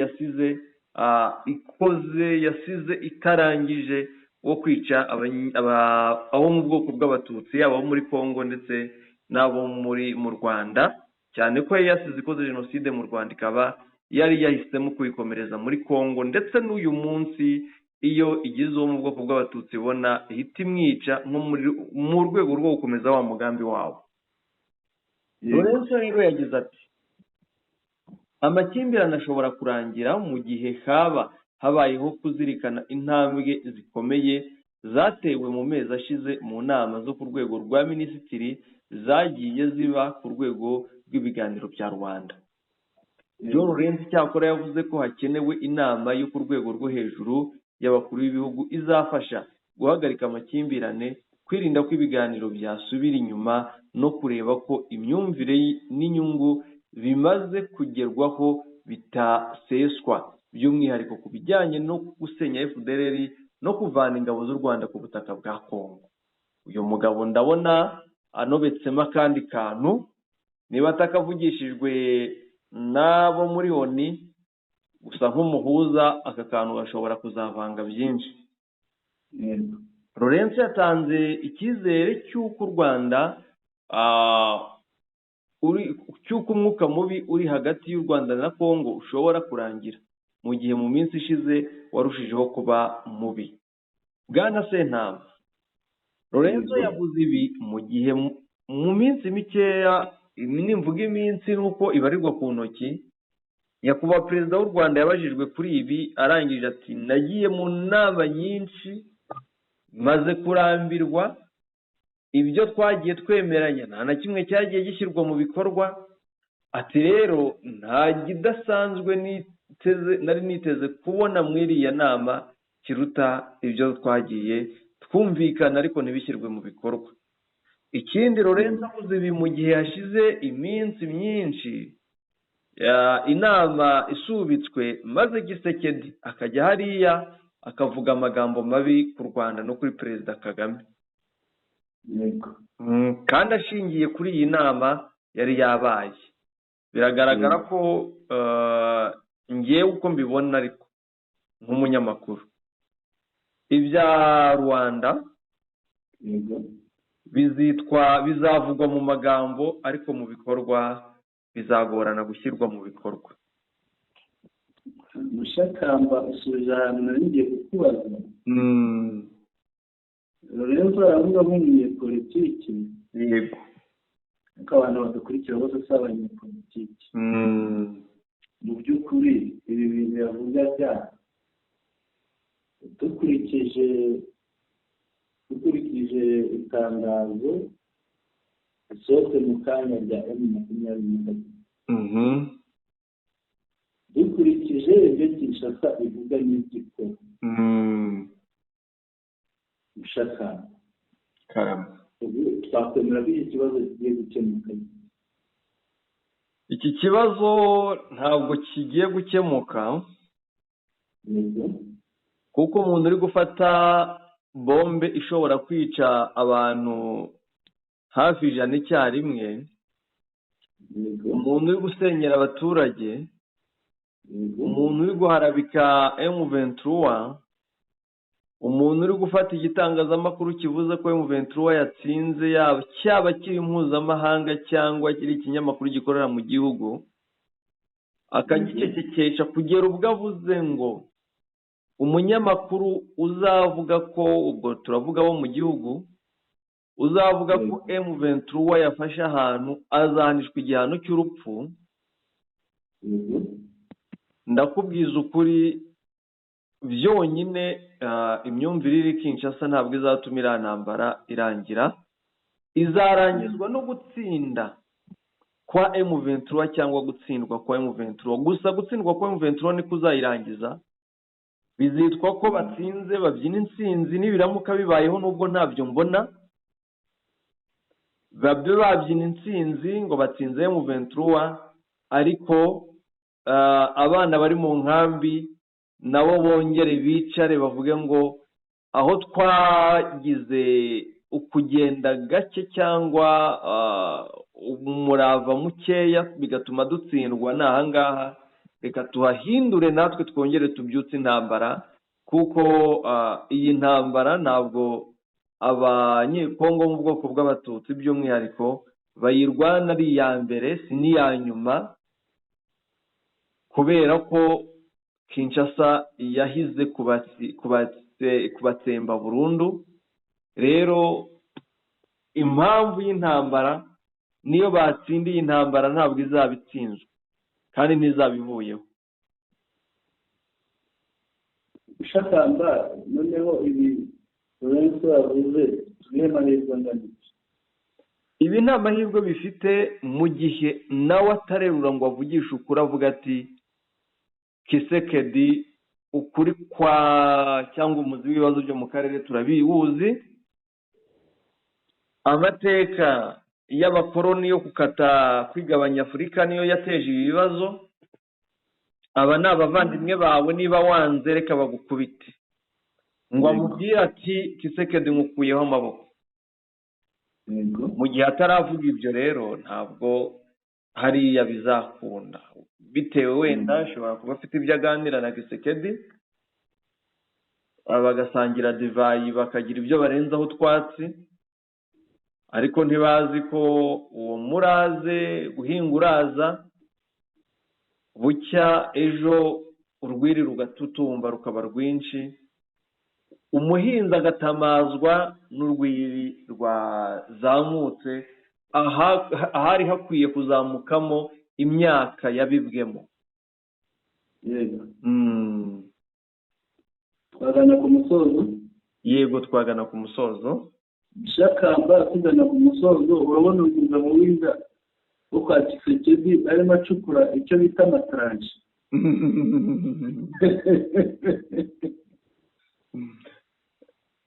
[SPEAKER 1] yasize itarangije wo kwica abo mu bwoko bw'abatutsi, abo muri Kongo ndetse n'abo mu Rwanda, cyane ko yasize ikoze jenoside mu Rwanda, ikaba yari yahisemo kuyikomereza muri Kongo, ndetse n'uyu munsi iyo igize uwo mu bwoko bw'abatutsi ibona ihita imwica nko mu rwego rwo gukomeza wa mugambi wabo. Lorenzo rero yagize ati amakimbirane ashobora kurangira mu gihe habayeho kuzirikana intambwe zikomeye zatewe mu mezi ashize mu nama zo ku rwego rwa minisitiri zagiye ziba ku rwego rw'ibiganiro bya Rwanda. John Lorenzo cyakora yavuze ko hakenewe inama yo ku rwego rwo hejuru y'abakuru b'ibihugu izafasha guhagarika amakimbirane, kwirinda ko ibiganiro byasubira inyuma no kureba ko imyumvire n'inyungu bimaze kugerwaho bitaseswa, by'umwihariko ku bijyanye no gusenya FDLR no kuvana ingabo z'u Rwanda ku butaka bwa Kongo. Uyu mugabo ndabona anobetsemo akandi kantu, niba atakavugishijwe n'abo muri ONU, gusa nk'umuhuza aka kantu gashobora kuzavanga byinshi. Lorenzo yatanze icyizere cy'uko u Rwanda cy'uko umwuka mubi uri hagati y'u Rwanda na Kongo ushobora kurangira, mu gihe mu minsi ishize warushijeho kuba mubi. Bwana Sentama, Lorenzo yavuze ibi mu gihe mu minsi mikeya, nimvuga iminsi nuko ibarirwa ku ntoki, nyakubahwa perezida w'u Rwanda yabajijwe kuri ibi, arangije ati nagiye mu nama nyinshi maze kurambirwa, ibyo twagiye twemeranya nta na kimwe cyagiye gishyirwa mu bikorwa. Ati rero nta kidasanzwe nari niteze kubona muri iriya nama kiruta ibyo twagiye twumvikana ariko ntibishyirwe mu bikorwa. Ikindi Lorenzo avuze ibi mu gihe hashize iminsi myinshi inama isubitswe, maze Gisekedi akajya hariya akavuga amagambo mabi ku Rwanda no kuri Perezida Kagame, kandi ashingiye kuri iyi nama yari yabaye. Biragaragara ko ngewe uko mbibona, ariko nk'umunyamakuru, ibya Rwanda bizavugwa mu magambo, ariko mu bikorwa bizagorana gushyirwa mu bikorwa.
[SPEAKER 2] Mushakamba usubije ahantu nari ngiye kukubaza. Lorenzo aravuga nk'umunyepolitiki.
[SPEAKER 1] Yego.
[SPEAKER 2] Ariko abantu badakurikira bose si abanyepolitiki. Mu by'ukuri ibi bintu yavuga byaha, dukurikije itangazo risohotse mu kanya rya M23, dukurikije ibyo Kinshasa ivuga n'ibyo Mushakamba, twakwemera ko iki kibazo kigiye gukemuka?
[SPEAKER 1] Iki kibazo ntabwo kigiye gukemuka, kuko umuntu uri gufata bombe ishobora kwica abantu hafi 100 icyarimwe, umuntu uri gusenyera abaturage, umuntu uri guharabika M23, umuntu uri gufata igitangazamakuru kivuze ko M23 yatsinze, cyaba kiri mpuzamahanga cyangwa kiri ikinyamakuru gikorera mu gihugu, akagicecekesha kugera ubwo avuze ngo umunyamakuru uzavuga ko, ubwo turavuga wo mu gihugu, uzavuga ko M23 yafashe ahantu azahanishwa igihano cy'urupfu. Ndakubwiza ukuri, byonyine imyumvire iri Kinshasa ntabwo izatuma iriya ntambara irangira, izarangizwa no gutsinda kwa M23 cyangwa gutsindwa kwa M23. Gusa gutsindwa kwa M23 niko uzayirangiza, bizitwa ko batsinze, babyina intsinzi nibiramuka bibayeho, nubwo ntabyo mbona, babyo babyina intsinzi ngo batsinze M23, ariko abana bari mu nkambi nabo bongere bicare bavuge ngo aho twagize ukugenda gake cyangwa umurava mukeya bigatuma dutsindwa n'ahangaha, reka tuhahindure natwe twongere tubyutse intambara, kuko iyi ntambara ntabwo abanyekongo mu bwoko bw'abatutsi by'umwihariko bayirwana ari iya mbere, si n'iya nyuma, kubera ko Kinshasa yahize kubatsemba burundu. Rero impamvu y'intambara niyo batsindiye intambara ntabwo izaba itsinzwe kandi ntizabivuyeho.
[SPEAKER 2] Shakamba, noneho ibi Lorenzo yavuze niyo mahirwe angana.
[SPEAKER 1] Ibi nta mahirwe bifite mu gihe nawe atarerura ngo avugishe ukuri, avuga ati Kisekedi ukuri cyangwa umuzi w'ibibazo byo mu karere turabiwuzi, amateka y'abakoloni yo gukata kwigabanya Afurika niyo yateje ibi bibazo, aba ni abavandimwe bawe, niba wanze reka bagukubite, ngo amubwire ati Kisekedi nkukuyeho amaboko. Mu gihe ataravuga ibyo rero ntabwo hariya bizakunda, bitewe wenda ashobora kuba afite ibyo aganira na Kisekedi, bagasangira divayi bakagira ibyo barenzaho utwatsi, ariko ntibazi ko uwo muraze guhinga uraza, bucya ejo urwiri rugatutumba rukaba rwinshi, umuhinzi agatamazwa n'urwiri rwazamutse ahari hakwiye kuzamukamo imyaka yabibwemo.
[SPEAKER 2] Twagana ku musozo.
[SPEAKER 1] Yego, twagana ku musozo.
[SPEAKER 2] Shakamba, tugana ku musozo, urabona umugabo w'inda wo kwa Kisekedi arimo acukura icyo bita amataranje.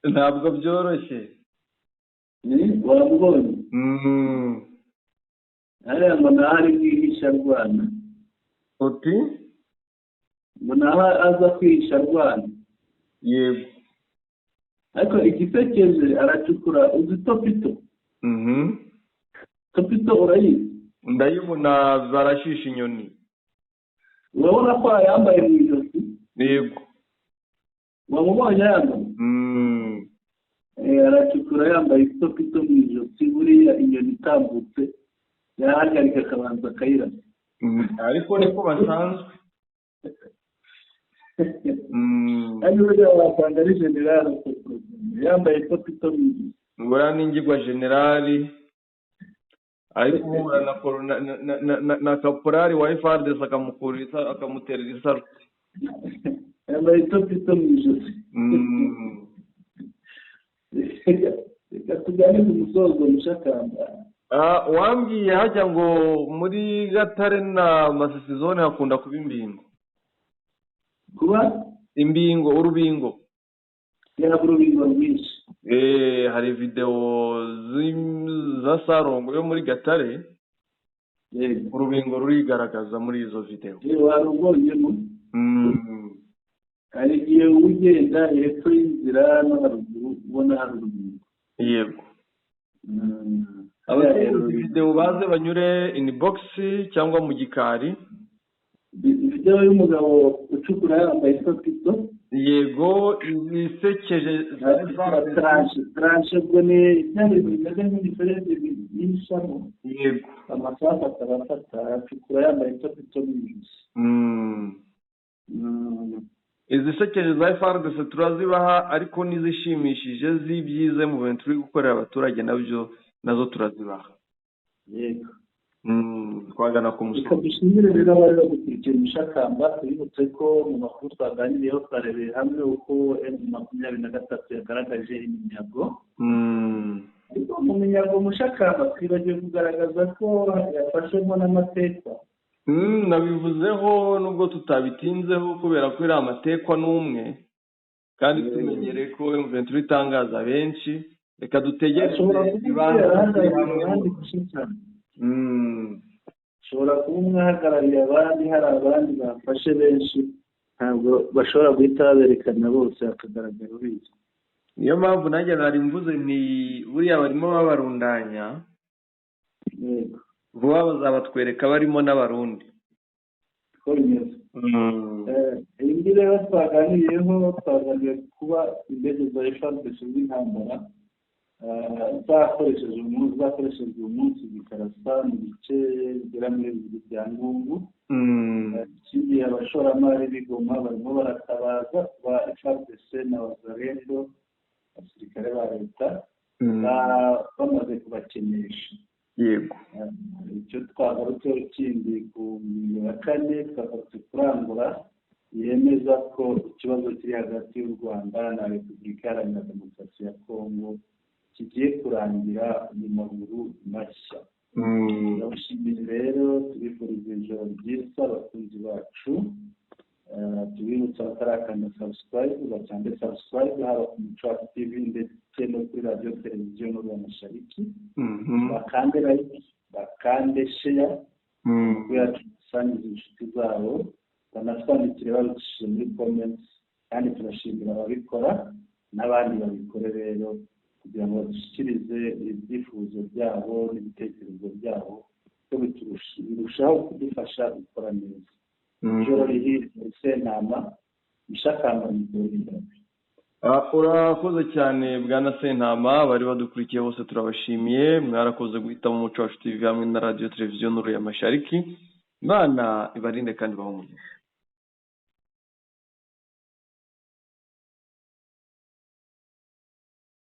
[SPEAKER 1] Ntabwo byoroshye.
[SPEAKER 2] Wabonye? Hariya ngo nahari kwihisha rwana.
[SPEAKER 1] Uti?
[SPEAKER 2] Ngo naha aza kwihisha rwana.
[SPEAKER 1] Yego.
[SPEAKER 2] Ariko igisekeje aracukura uzi Topito. Topito urayizi?
[SPEAKER 1] Ndayibona, barashisha inyoni.
[SPEAKER 2] Urabona ko yambaye mu ijosi?
[SPEAKER 1] Yego.
[SPEAKER 2] Wamubonye yambaye? Aracukura yambaye Topito mu ijosi, buriya inyoni itambutse yahagarika akabanza akayirasa.
[SPEAKER 1] Ariko niko basanzwe.
[SPEAKER 2] Kandi burya wasanga ari generali yambaye Topito mu ijosi.
[SPEAKER 1] Ngora n'ingirwa generali, ariko uhura na kaporari wa FARDC akamuterera isaruti.
[SPEAKER 2] Yambaye Topito mu ijosi. Reka tujyane ku musozo mushakamba.
[SPEAKER 1] Wambwiye hajya ngo muri Gatare na Masisi zone hakunda kuba imbingo.
[SPEAKER 2] Kuba?
[SPEAKER 1] Imbingo, urubingo.
[SPEAKER 2] Yaba urubingo rwinshi.
[SPEAKER 1] Hari video za Sarongo yo muri Gatare. Urubingo rurigaragaza muri izo video.
[SPEAKER 2] Warubonyemo? hari igihe ugenda hepfo y'inzira no haruguru ubona hari urubingo.
[SPEAKER 1] yego. Abakunzi video baze banyure inbox cyangwa mu gikari.
[SPEAKER 2] Video y'umugabo ucukura yambaye isopito.
[SPEAKER 1] Yego, izisekeje
[SPEAKER 2] tranche ubwo ni byari bimeze nk'imiferege y'ishamo.
[SPEAKER 1] Yego.
[SPEAKER 2] Amasaha atarafata acukura yambaye isopito n'ijosi.
[SPEAKER 1] Izisekeje za FARDC turazibaha, ariko n'izishimishije z'ibyize mu bintu turi gukorera abaturage nazo turazibaha.
[SPEAKER 2] Yego.
[SPEAKER 1] Twagana ku musozi.
[SPEAKER 2] Dushimire rero abari bagukurikira Mushakamba, tubibutse ko mu makuru twaganiriyeho twarebeye hamwe uko M23 yagaragaje iminyago. Ariko mu minyago Mushakamba twibagiwe kugaragaza ko yafashemo n'amateka.
[SPEAKER 1] Nabivuzeho nubwo tutabitinzeho kubera ko iri amatekwa n'umwe, kandi tumenyere ko M23 itangaza benshi. Reka dutegereze
[SPEAKER 2] ushobora kuba umwe ahagarariye abandi, hari abandi bafashe benshi, ntabwo bashobora guhita baberekana bose hakagaragara ubizi.
[SPEAKER 1] Niyo mpamvu nanjye nari mvuze ni buriya barimo babarundanya, vuba bazabatwereka barimo n'abarundi.
[SPEAKER 2] Ko bimeze. Iyi rero twaganiriye kuba indege za FARDC z'intambara zakoresheje umunsi zikarasa mu bice bigera muri bibiri bya Ngungu. Ikindi abashoramari b'Igoma barimo baratabaza ba FARDC na Wazalendo, abasirikare ba leta bamaze kubakenesha.
[SPEAKER 1] Yego.
[SPEAKER 2] Icyo twagarutseho kindi ku ngingo ya 4 twagarutse kurangura yemeza ko ikibazo kiri hagati y'u Rwanda na Repubulika Iharanira Demokarasi ya Kongo kigiye kurangira mu maguru mashya. Ndabashimiye rero, tubifuriza ijoro ryiza abakunzi bacu. Tubibutsa batarakanda subscribe, bakande subscribe haba ku Muco TV ndetse no kuri radio televiziyo n'uruya Mashariki. Bakande like, bakande share, kugira tusangize inshuti zabo, banatwandikire babicishije muri comments, kandi turashimira ababikora n'abandi babikore rero, kugira ngo badushyikirize ibyifuzo byabo n'ibitekerezo byabo, ko birushaho kudufasha gukora neza. Ijoro rihire Sentama, Mushakamba n'Itorero.
[SPEAKER 1] Urakoze cyane Bwana Sentama, bari badukurikiye bose turabashimiye. Mwarakoze guhitamo Umuco Wacu TV hamwe na radio televiziyo n'uruya Mashariki. Imana ibarinde kandi baho umugisha.